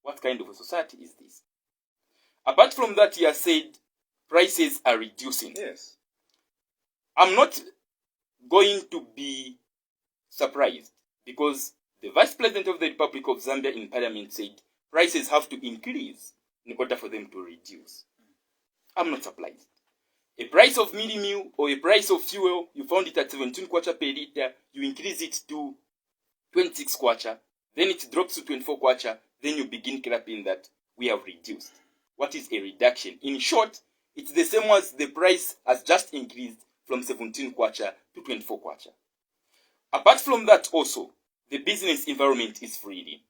What kind of a society is this? Apart from that, he has said prices are reducing. Yes. I'm not going to be surprised because the Vice President of the Republic of Zambia in Parliament said prices have to increase in order for them to reduce. I'm not surprised. A price of mini meal or a price of fuel, you found it at 17 kwacha per liter, you increase it to 26 kwacha, then it drops to 24 kwacha, then you begin clapping that we have reduced. What is a reduction? In short, it's the same as the price has just increased from 17 kwacha to 24 kwacha. Apart from that also, the business environment is freely.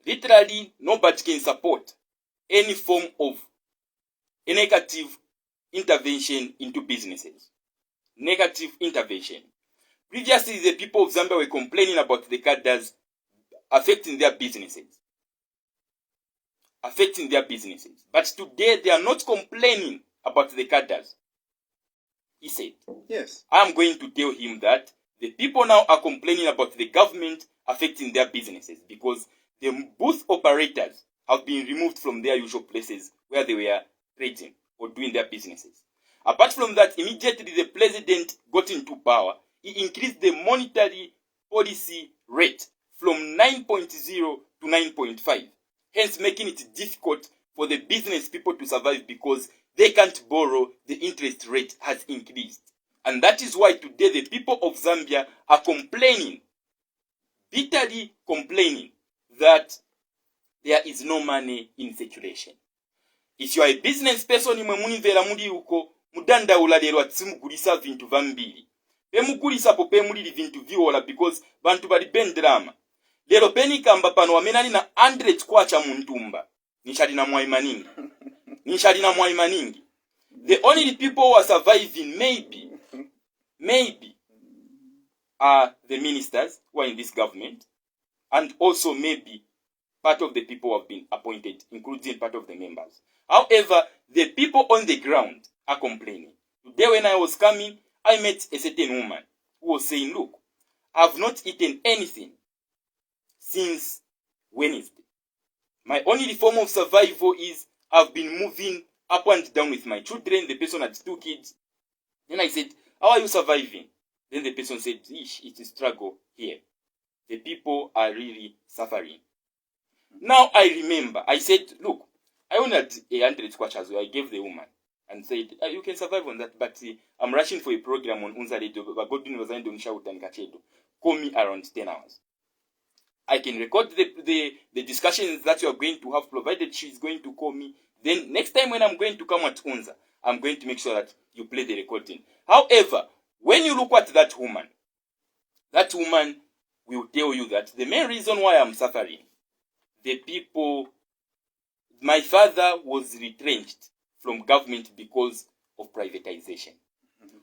Literally, nobody can support any form of a negative intervention into businesses. Negative intervention. Previously, the people of Zambia were complaining about the cadres affecting their businesses. But today, they are not complaining about the cadres. He said, yes, I am going to tell him that the people now are complaining about the government affecting their businesses because the booth operators have been removed from their usual places where they were trading or doing their businesses. Apart from that, immediately the president got into power, he increased the monetary policy rate from 9.0 to 9.5, hence making it difficult for the business people to survive because they can't borrow, the interest rate has increased. And that is why today the people of Zambia are complaining, bitterly complaining, that there is no money in circulation. If you are a business person, imwe munimvera muli uko, mudandaula lero ati mugulisa vintu vambiri. Pemugulisa po pemulili vintu viola because bantu bali bendrama. Lero penikamba pano wamenali na 100 kwacha muntumba. Nishalina mwaimaningi. Nishalina mwaimaningi. The only people who are surviving maybe are the ministers who are in this government, and also maybe part of the people who have been appointed, including part of the members. However, the people on the ground are complaining. Today when I was coming, I met a certain woman who was saying, look, I've not eaten anything since Wednesday. My only form of survival is I've been moving up and down with my children. The person had 2 kids. Then I said, how are you surviving? Then the person said, it's a struggle here. The people are really suffering. Now I remember, I said, look, I only had 100 kwacha, so I gave the woman and said, you can survive on that, but I'm rushing for a program on Unza Radio, but God didn't call me around 10 hours. I can record the discussions that you are going to have, provided she's going to call me. Then next time when I'm going to come at Unza, I'm going to make sure that you play the recording. However, when you look at that woman will tell you that the main reason why I'm suffering, the people, my father was retrenched from government because of privatization.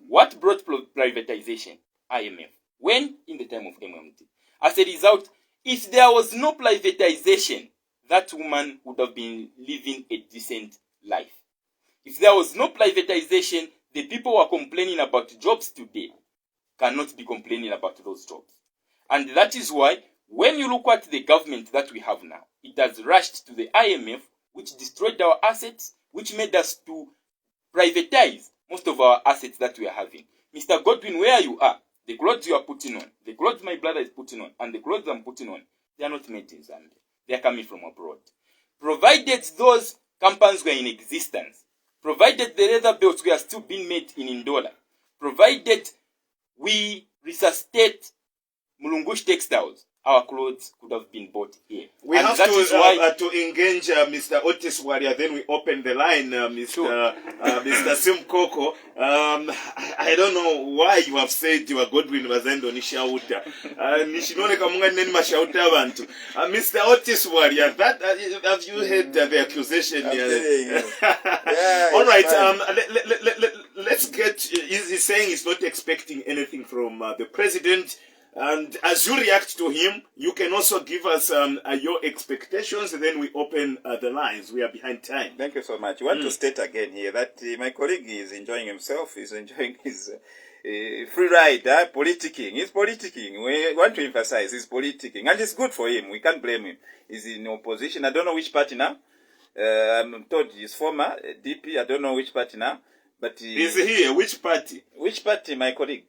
What brought privatization? IMF. When? In the time of MMT. As a result, if there was no privatization, that woman would have been living a decent life. If there was no privatization, the people who are complaining about jobs today cannot be complaining about those jobs. And that is why, when you look at the government that we have now, it has rushed to the IMF, which destroyed our assets, which made us to privatize most of our assets that we are having. Mr. Godwin, where you are, the clothes you are putting on, the clothes my brother is putting on, and the clothes I'm putting on, they are not made in Zambia. They are coming from abroad. Provided those companies were in existence, provided the leather belts were still being made in Ndola, provided we resuscitate Mulungush textiles, our clothes could have been bought here. We and have to engage Mr. Otis Waria, then we open the line, Mr. Simukoko. I don't know why you have said you are Godwin Wazendo Nishauta. Nishinone kamunga neni mashauta abantu. Mr. Otis Waria, that have you heard the accusation? Yeah, all right, let's get, he's saying he's not expecting anything from the president. And as you react to him, you can also give us your expectations, and then we open the lines. We are behind time. Thank you so much. I want to state again here that my colleague is enjoying himself, he's enjoying his free ride, politicking. He's politicking. We want to emphasize he's politicking. And it's good for him. We can't blame him. He's in opposition. I don't know which party now. I'm told he's former DP. I don't know which party now. But is here. Which party? Which party, my colleague?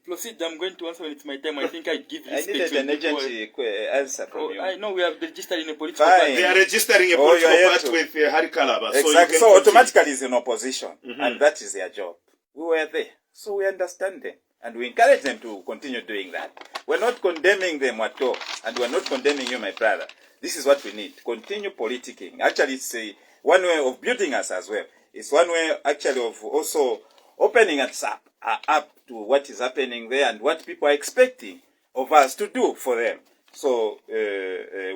Proceed, I'm going to answer when it's my time. I think I'd give respect. I needed an agency answer from you. I know we are registering a political party. They are registering a political party with Hari Kalaba. Exactly. So automatically is in opposition. And that is their job. We were there. So we understand them. And we encourage them to continue doing that. We're not condemning them at all. And we're not condemning you, my brother. This is what we need. Continue politicking. Actually, it's one way of building us as well. It's one way actually of also opening us up to what is happening there and what people are expecting of us to do for them. So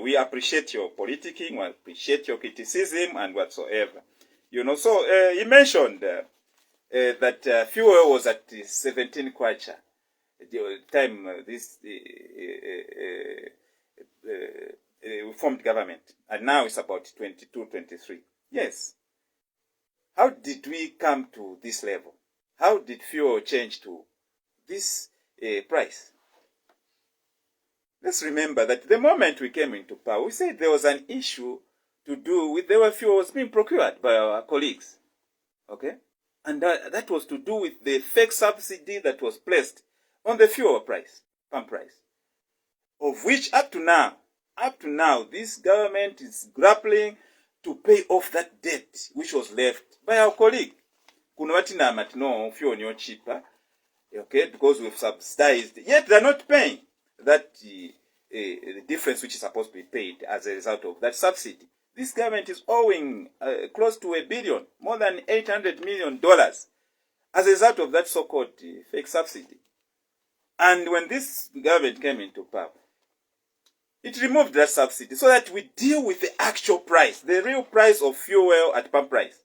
we appreciate your politicking, we appreciate your criticism and whatsoever. You know, so he mentioned that fuel was at 17 kwacha the time this we formed government, and now it's about 22, 23. Yes. How did we come to this level? How did fuel change to this price? Let's remember that the moment we came into power, we said there was an issue to do with the fuel was being procured by our colleagues. Okay? And that was to do with the fake subsidy that was placed on the fuel price, pump price, of which up to now, this government is grappling to pay off that debt which was left by our colleague. No, fuel no cheaper, okay, because we've subsidized, yet they're not paying that the difference which is supposed to be paid as a result of that subsidy. This government is owing close to $1 billion, more than $800 million, as a result of that so-called fake subsidy. And when this government came into power, it removed that subsidy so that we deal with the actual price, the real price of fuel at pump price.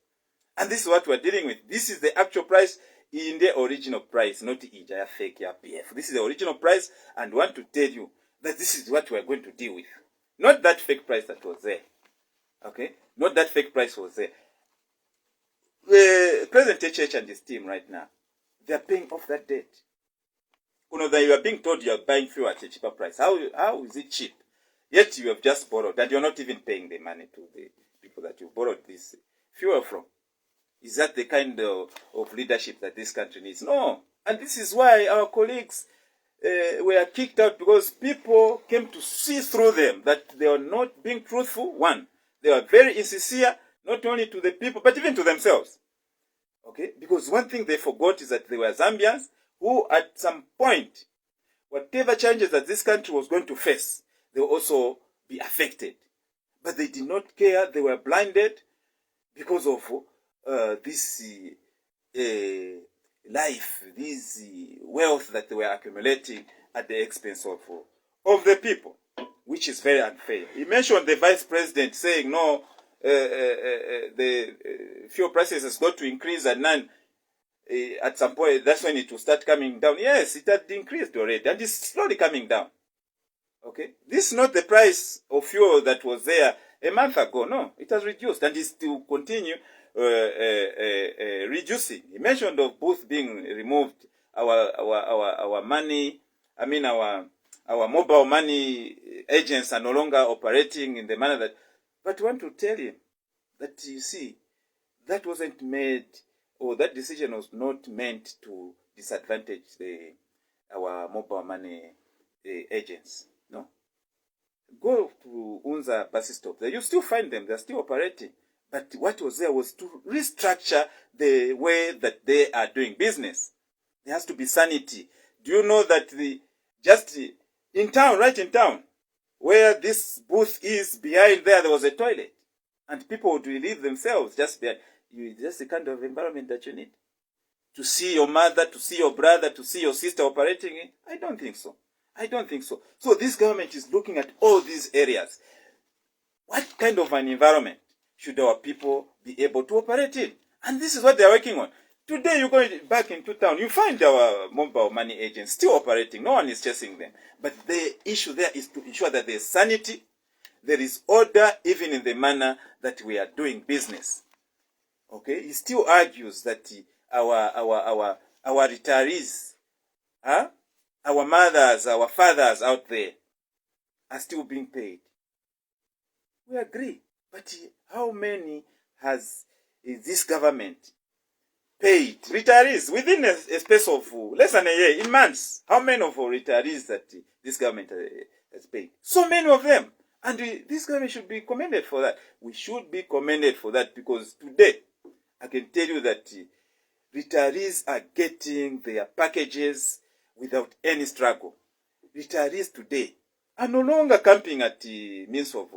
And this is what we're dealing with. This is the actual price in the original price, not Ijaya fake PF. This is the original price, and I want to tell you that this is what we're going to deal with. Not that fake price that was there. Okay? Not that fake price was there. President HH and his team right now, they're paying off that debt. That you are being told you are buying fuel at a cheaper price. How is it cheap? Yet you have just borrowed, and you're not even paying the money to the people that you borrowed this fuel from. Is that the kind of leadership that this country needs? No. And this is why our colleagues were kicked out, because people came to see through them that they are not being truthful. One, they are very insincere, not only to the people, but even to themselves. Okay? Because one thing they forgot is that they were Zambians who, at some point, whatever changes that this country was going to face, they will also be affected. But they did not care. They were blinded because of this life, this wealth that they were accumulating at the expense of the people, which is very unfair. He mentioned the vice president saying, no, the fuel prices has got to increase, and none. At some point, that's when it will start coming down. Yes, it had increased already, and it's slowly coming down. Okay? This is not the price of fuel that was there a month ago. No, it has reduced, and it will continue reducing. He mentioned of both being removed, our money, our mobile money agents are no longer operating in the manner that. But I want to tell you that, you see, that wasn't made, or that decision was not meant to disadvantage our mobile money agents. No. Go to Unza bus stop. There you still find them. They're still operating. But what was there was to restructure the way that they are doing business. There has to be sanity. Do you know that just in town, right in town, where this booth is, behind there was a toilet, and people would relieve themselves just behind. That's the kind of environment that you need to see your mother, to see your brother, to see your sister operating in. I don't think so. So this government is looking at all these areas. What kind of an environment should our people be able to operate in? And this is what they're working on. Today, you go back into town, you find our mobile money agents still operating. No one is chasing them. But the issue there is to ensure that there is sanity, there is order, even in the manner that we are doing business. Okay? He still argues that our retirees, our mothers, our fathers out there are still being paid. We agree. But how many has this government paid retirees within a space of less than a year, in months? How many of our retirees that this government has paid? So many of them. And this government should be commended for that. We should be commended for that, because today, I can tell you that retirees are getting their packages without any struggle. Retirees today are no longer camping at the means of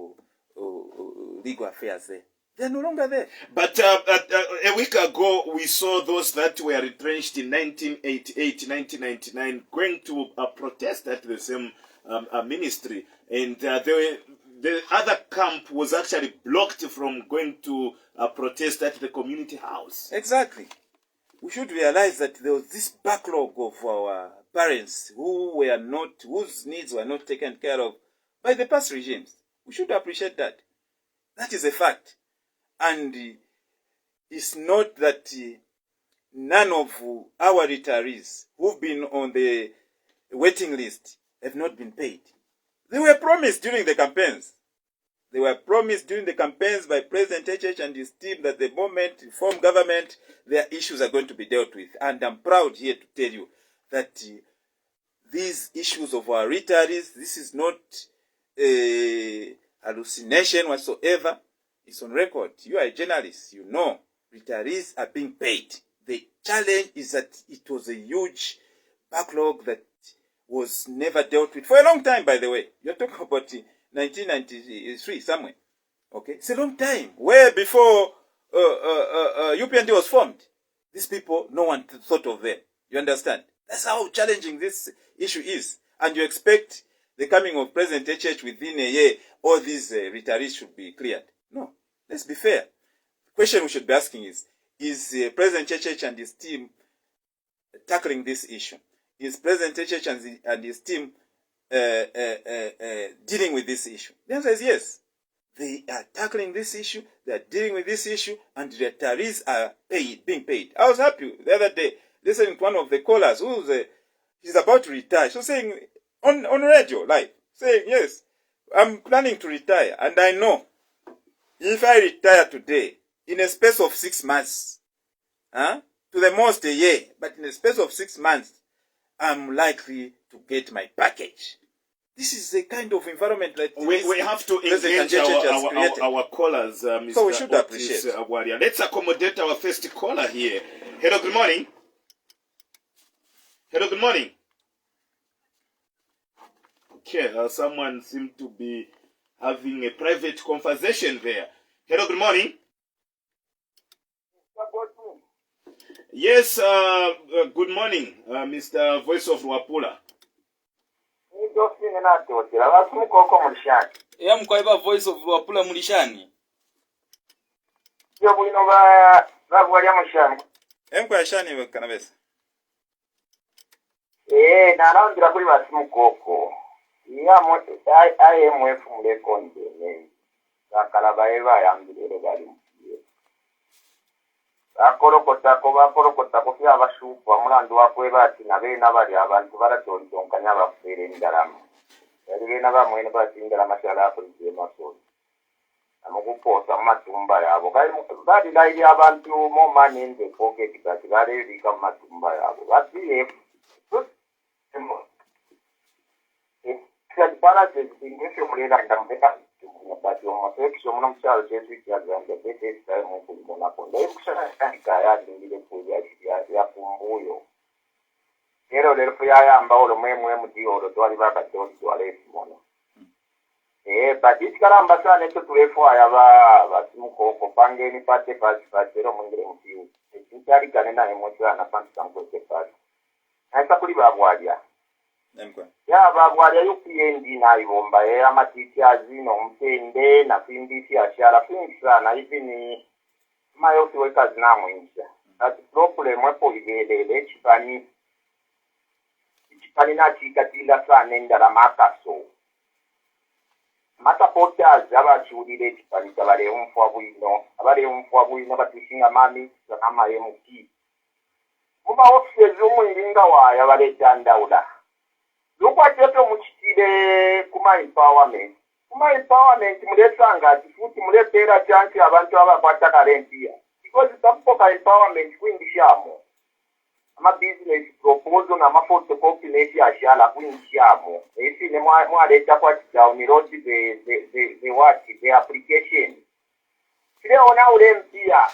legal affairs there. They're no longer there. But a week ago, we saw those that were retrenched in 1988, 1999, going to protest at the same ministry. And the other camp was actually blocked from going to protest at the community house. Exactly. We should realize that there was this backlog of our parents whose needs were not taken care of by the past regimes. We should appreciate that. That is a fact. And it's not that none of our retirees who've been on the waiting list have not been paid. They were promised during the campaigns. They were promised during the campaigns by President HH and his team that the moment he form government, their issues are going to be dealt with. And I'm proud here to tell you that these issues of our retirees, this is not a hallucination whatsoever. It's on record. You are a journalist. You know retirees are being paid. The challenge is that it was a huge backlog that was never dealt with for a long time, by the way. You're talking about 1993 somewhere. Okay? It's a long time. Way before Upnd was formed. These people, no one thought of them. You understand? That's how challenging this issue is. And you expect the coming of President HH within a year, all these retirees should be cleared. No. Let's be fair. The question we should be asking is President HH and his team tackling this issue? Is President HH and his team dealing with this issue? The answer is yes. They are tackling this issue, they are dealing with this issue, and the retirees are being paid. I was happy the other day listening to one of the callers he's about to retire. So saying on radio, live, saying, yes, I'm planning to retire, and I know if I retire today, in a space of 6 months, to the most a year, but in a space of 6 months, I'm likely to get my package. This is the kind of environment that we have to engage our callers, Mr. So we should appreciate. Let's accommodate our first caller here. Hello, good morning. Hello, good morning. Okay, someone seemed to be having a private conversation there. Hello, good morning. Yes, good morning, Mr. Voice of Wapula. Mkwaiba Voice of Wapula mulishani. Emkwa shani kanabesa. Narandira kuri Simukoko. IMF mulekonde. Bakalabaeva yambire bali. Bakorokota kufya abashupu amulandu wakweba ati nabe nabali abantu baratontonkanya bafere indalama. Yali nabamwe bati indalama cyala kuri masoro. Amukuposa matumba yabo. Bali dai abantu mo money in the pocket kati bale bika matumba yabo. Bati para se ingreso mulera ndambeka but your affection on themselves is weaker than the British time of Monaco. They are in the Puyo. Hero Lerfia and Baul Mem Dio, the Dwaliba to Alesmono. But this Carambasa next to Refoa, Simukoko, Pangani Pate, Pasero Mundrum Few, the Chitari Canena, Emotion, and Pansam Cotepas. And Sakuliba Wadia. Ya bagwali UPnd na ibomba ya matiti zino mpende na findisi ashara finsa na ipini mayo siweka zinamu insha. That problem wepo igedele chipani na chikatila sana ndala makaso. Mata portals abachulire chipani tabale umfwa buino batishinga mami kama MT. Muba office z'umuringa waya bale dandaula. Look at your muchitire kuma empowerment. Kuma empowerment mulesanga tifuti mulepera chanti abantu abapata karentia. Because tapoka empowerment kwindishamo. Ama business proposal na photocopy neti ashala kwindishamo. Esi ne mwaleta kwa down road the application. Kile ona ule mpia.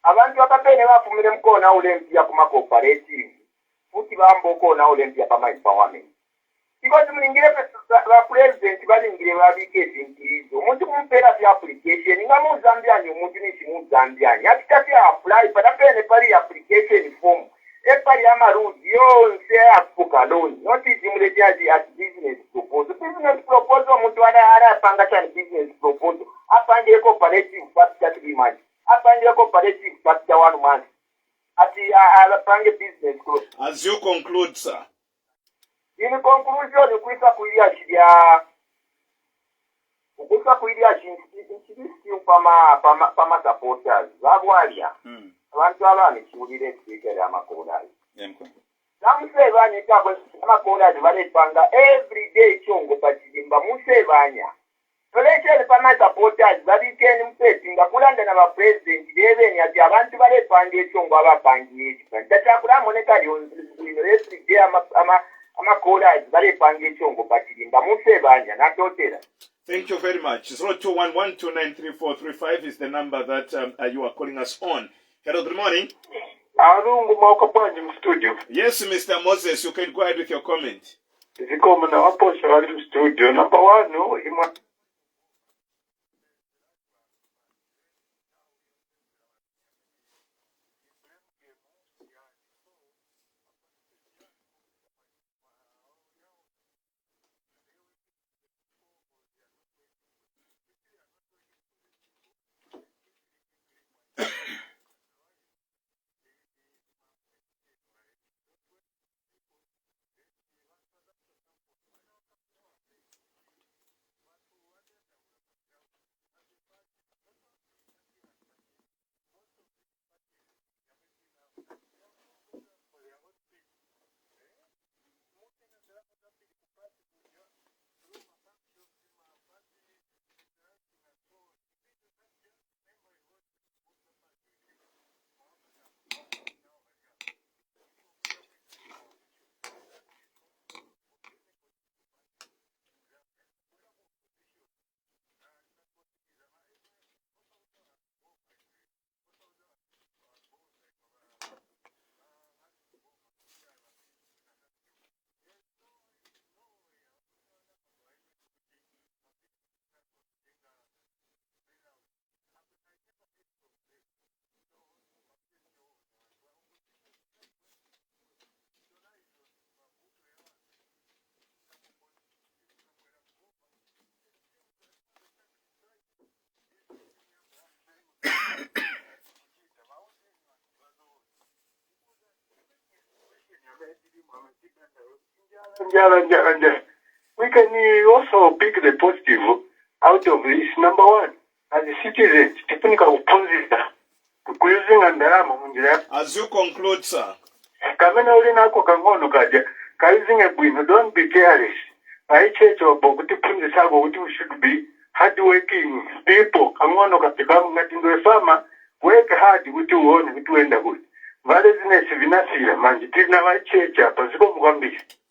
Abantu akapene bafumire mkona ule mpia kuma cooperative. Futi bamboko na ule mpia kama empowerment. Because mlingire la president balingire babikezi nkirizo umuntu kumpera vya application nga mu Zambia ni umuntu ni mu Zambia yakati apply para pene pari application form e pari amaruzi yo nse afuka loan not izimule jaji at business proposal umuntu ara panga chani business proposal apande cooperative factor 3 months apande cooperative factor 1 month ati apande business close. As you conclude, sir. In conclusion, ukuisa kuilia shinti pama supporters. Bagwalia. Abantu abami kiwulire speaker ya makolali. Namusebanya ekabo amakolali balepanga every day chongo pachirimba musebanya. tolekere pama supporters babikeni mpesi nga kulanda na president bebeni ati abantu balepanga ekyongo abapangiye ekipani takyakulamoneka lyonzino lesige amakolas balepanga ekyongo patiri nga musebanja natotera. Thank you very much. 0211293435 is the number that you are calling us on. Hello, good morning. Arungu Mokopani in studio. Yes, Mr. Moses, you can go ahead with your comment. Zikoma na wapo shawari studio. Number one, we can also pick the positive out of this. Number one, as a citizen, technical positive. As you conclude, sir. Don't be careless. I church of we should be hardworking people. Farmer, work hard with you on with you end up with.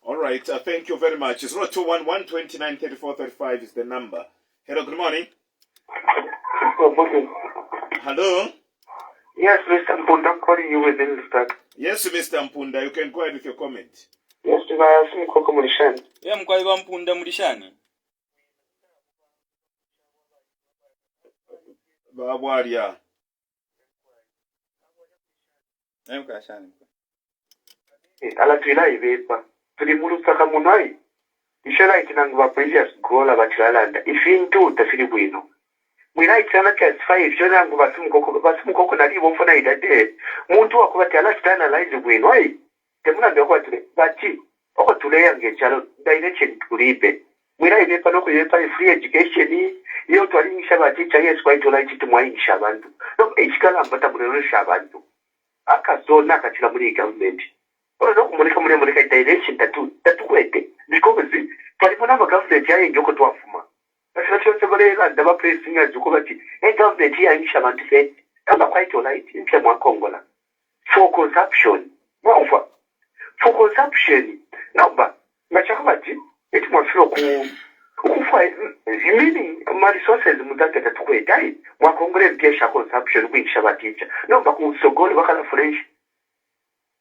All right, thank you very much. 0211293435 is the number. Hello, good morning. Hello. Yes, Mr. Mpunda, I'm calling you within the start. Yes, Mr. Mpunda, you can go ahead with your comment. Yes, Lazarous Simukoko mulishani. Mkwaiwa Mpunda mulishani. Babwaria. Mkashani. Ala tuila ivepa. Tulimulu saka munai. Ishara itinanguwa previous goal abatiralanda. Ifintu tafiri bwino. Mwina itina classify ishara nangu Simukoko nalibo mfona idade. Muntu wakubati ala analyze bwino. Temuna mbiyakwa tule. Bati. Oko tule yange chalo. Direction tulipe. Mwina ivepa loko ivepa free education. Iyo tuwalingisha baticha yes kwa itola ichitumwaingisha abantu. Loko ichikala mbata mreresha abantu. Akazona akachira muri government. Ono kumuleka muleka direction tatukwete. Because palipona government yaye ngoko twafuma. Basi cyose ndaba pressing azuko bati government yaingisha abantu fe. Aba quite alright impya mwa Kongola. For consumption. Mwafa. For consumption. Namba. Ngachaka bati eti mwafiro kufa meaning my resources mutaka tatukwete. Mwa Kongola mpyesha consumption kwingisha baticha. Namba kusogole bakala fresh.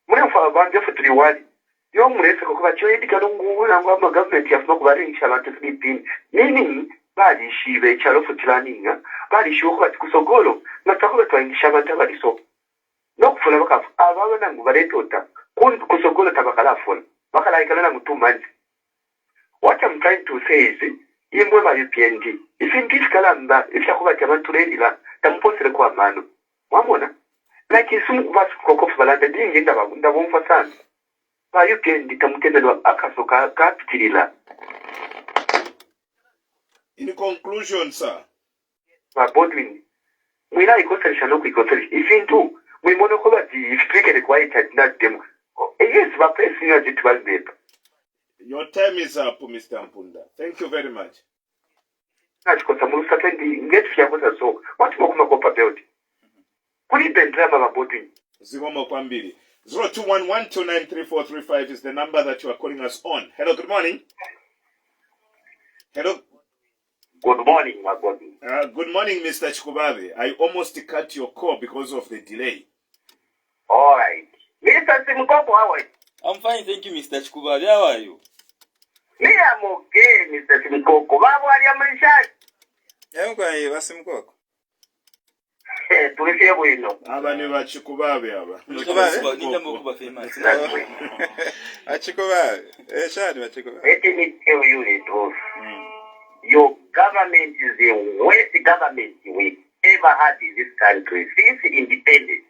Mwafa abantu yafuturi wali. Yo murese kuba cyo yidikano ngubura ngo ama government yafuma kubaringisha abantu Philippines. Meaning bali shibe cyaro futiraninga bali shoko bati kusogolo natako batwangisha abantu abaliso. No kufuna bakafu ababa nangu baretota kundi kusogolo tabakalafuna. Bakala ikala ngo 2 months. What I'm trying to say is imwe ba Upnd. If this kalamba if yakuba abantu rendila tamposere kwa mano. Mwamona? Like isumu Simukoko balanda dingi ndabumfa sana. Ba Upnd tamutendelwa akasoka kapitirila. In conclusion, sir. Bodwin. Mwina ikoserisha no kwikoserisha. Ifintu mwimonokoba if cricket quiet not them. Yes, ba pressing as it was there. Your time is up, Mr. Mpunda. Thank you very much. Nachikosa mulusaka ndi ngetu chakosa so. Watu mokuma kopa belt. Kuli bendrama mabodi. Zigoma kwambiri. 0211293435 is the number that you are calling us on. Hello, good morning. Hello. Good morning, my God. Good morning, Mr. Chikubabe. I almost cut your call because of the delay. All right. Mr. Simukoko, how are you? I'm fine, thank you, Mr. Chikubabe. How are you? Me, I'm okay, Mr. Simukoko. How are you, Marisha? Yankwa Simukoko. Tulisiye bwino. Aba ni ba Chikubabe aba. Ninja mokuba famous. Achikubabe. Shadi Achikubabe. Let me tell you the truth. Your government is the worst government we ever had in this country since independence.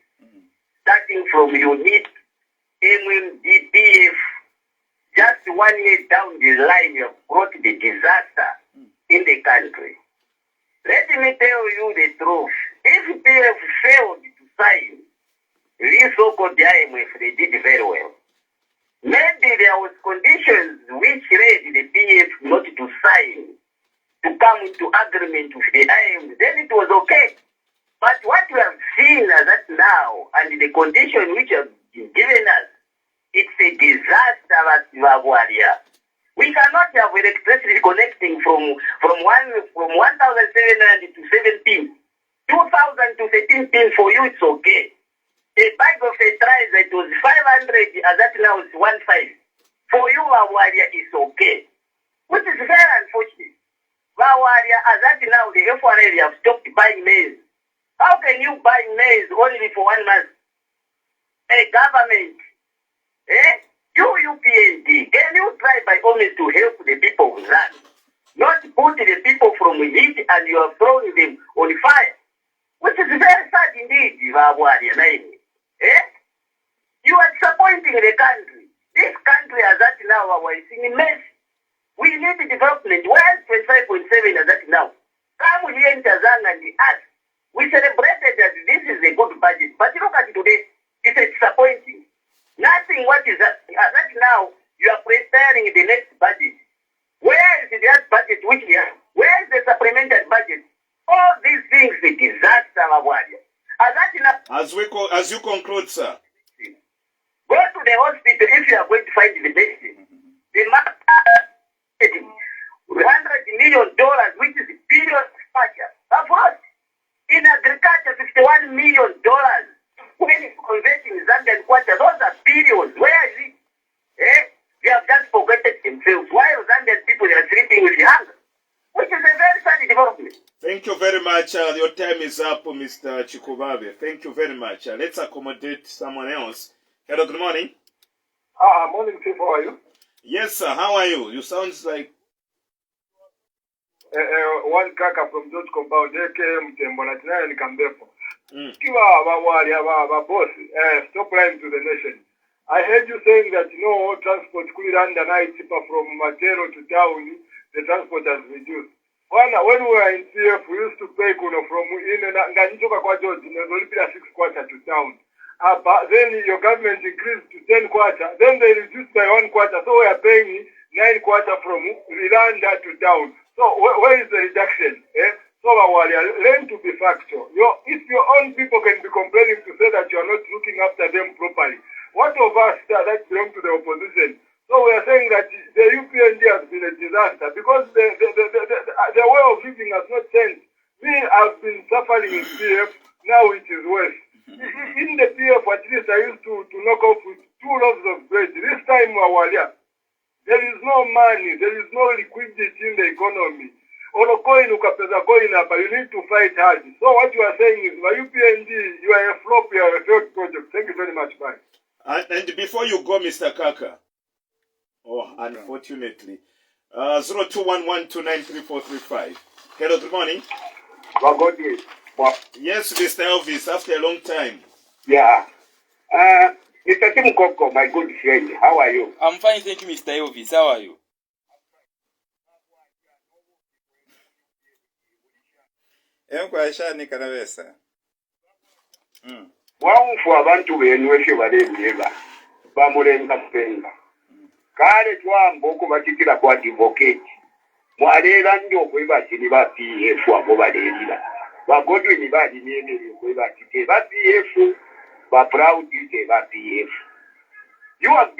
Starting from UNIT, MMDPF, just 1 year down the line, you have brought the disaster in the country. Let me tell you the truth. If PF failed to sign this so-called IMF, they did very well. Maybe there was conditions which led the PF not to sign, to come into agreement with the IMF, then it was okay. But what we have seen as that now, and the condition which have been given us, it's a disaster at Wabuaria. We cannot have electricity connecting from 1,700 to 7 pins. 2,000 to 13 pins for you, it's okay. A bag of fertilizer, it was 500, as that now is 1,500. For you, Wabuaria, is okay. Which is very unfortunate. Wabuaria, as that now, the FRA have stopped buying maize. How can you buy maize only for 1 month? A government, you UPND, can you try by all means to help the people with that? Not put the people from heat and you are throwing them on fire. Which is very sad indeed, you are disappointing the country. This country as that now is in mess. We need development. Where is 25.7 as that now? Come here in Tanzania and us. We celebrated that this is a good budget. But look at it today. It's disappointing. Nothing. What is that? That now you are preparing the next budget. Where is that budget which we have? Where is the supplementary budget? All these things, a disaster, Mabuaria. As you conclude, sir. Go to the hospital if you are going to find the medicine. The market $100 million, which is billion budget. Of course, in agriculture, $51 million. When it's converting Zambian quarter, those are billions. Where is it? They have just forgotten themselves. Why are Zambian people are sleeping with hunger? Which is a very sad development. Thank you very much. Your time is up, Mr. Chikubabe. Thank you very much. Let's accommodate someone else. Hello, good morning. Morning, Chief. How are you? Yes, sir. How are you? You sound like... One kaka from George Compound, Mtembo, Natinaya, Nikambepo. Kiwa wawali, boss, stop lying to the nation. I heard you saying that no transport could run the night from Matero to town, the transport has reduced. When we were in CF, we used to pay from Nganjoka kwa George, Nolipida 6 quarter to town. But then your government increased to 10 quarter, then they reduced by 1 quarter, so we are paying 9 quarter from Rilanda to town. So where is the reduction? So learn to be factual. If your own people can be complaining to say that you are not looking after them properly, what of us that belong to the opposition? So we are saying that the UPND has been a disaster because the way of living has not changed. Me, I've been suffering in PF, now it is worse. In the PF, at least I used to knock off with 2 loaves of bread. This time, there is no money, there is no liquidity in the economy. You need to fight hard. So what you are saying is, my UPND, you are a flop, you are a failed project. Thank you very much, bye. And before you go, Mr. Kaka, unfortunately, 0211293435. Hello, good morning. Yes, Mr. Elvis, after a long time. Yeah. Mr. Simukoko, my good friend, how are you? I'm fine, thank you, Mr. Elvis. How are you? Yankwa Shani Kanavesa. Wawufu abantu benweshe balembeba bamulenga kupenga kale twamba okubatikira kwa advocate mwaleera nnyo okwebaki ne ba PF abo baleerira bagodwini balina emirimu okwebaki teba PF ba proud teba PF you have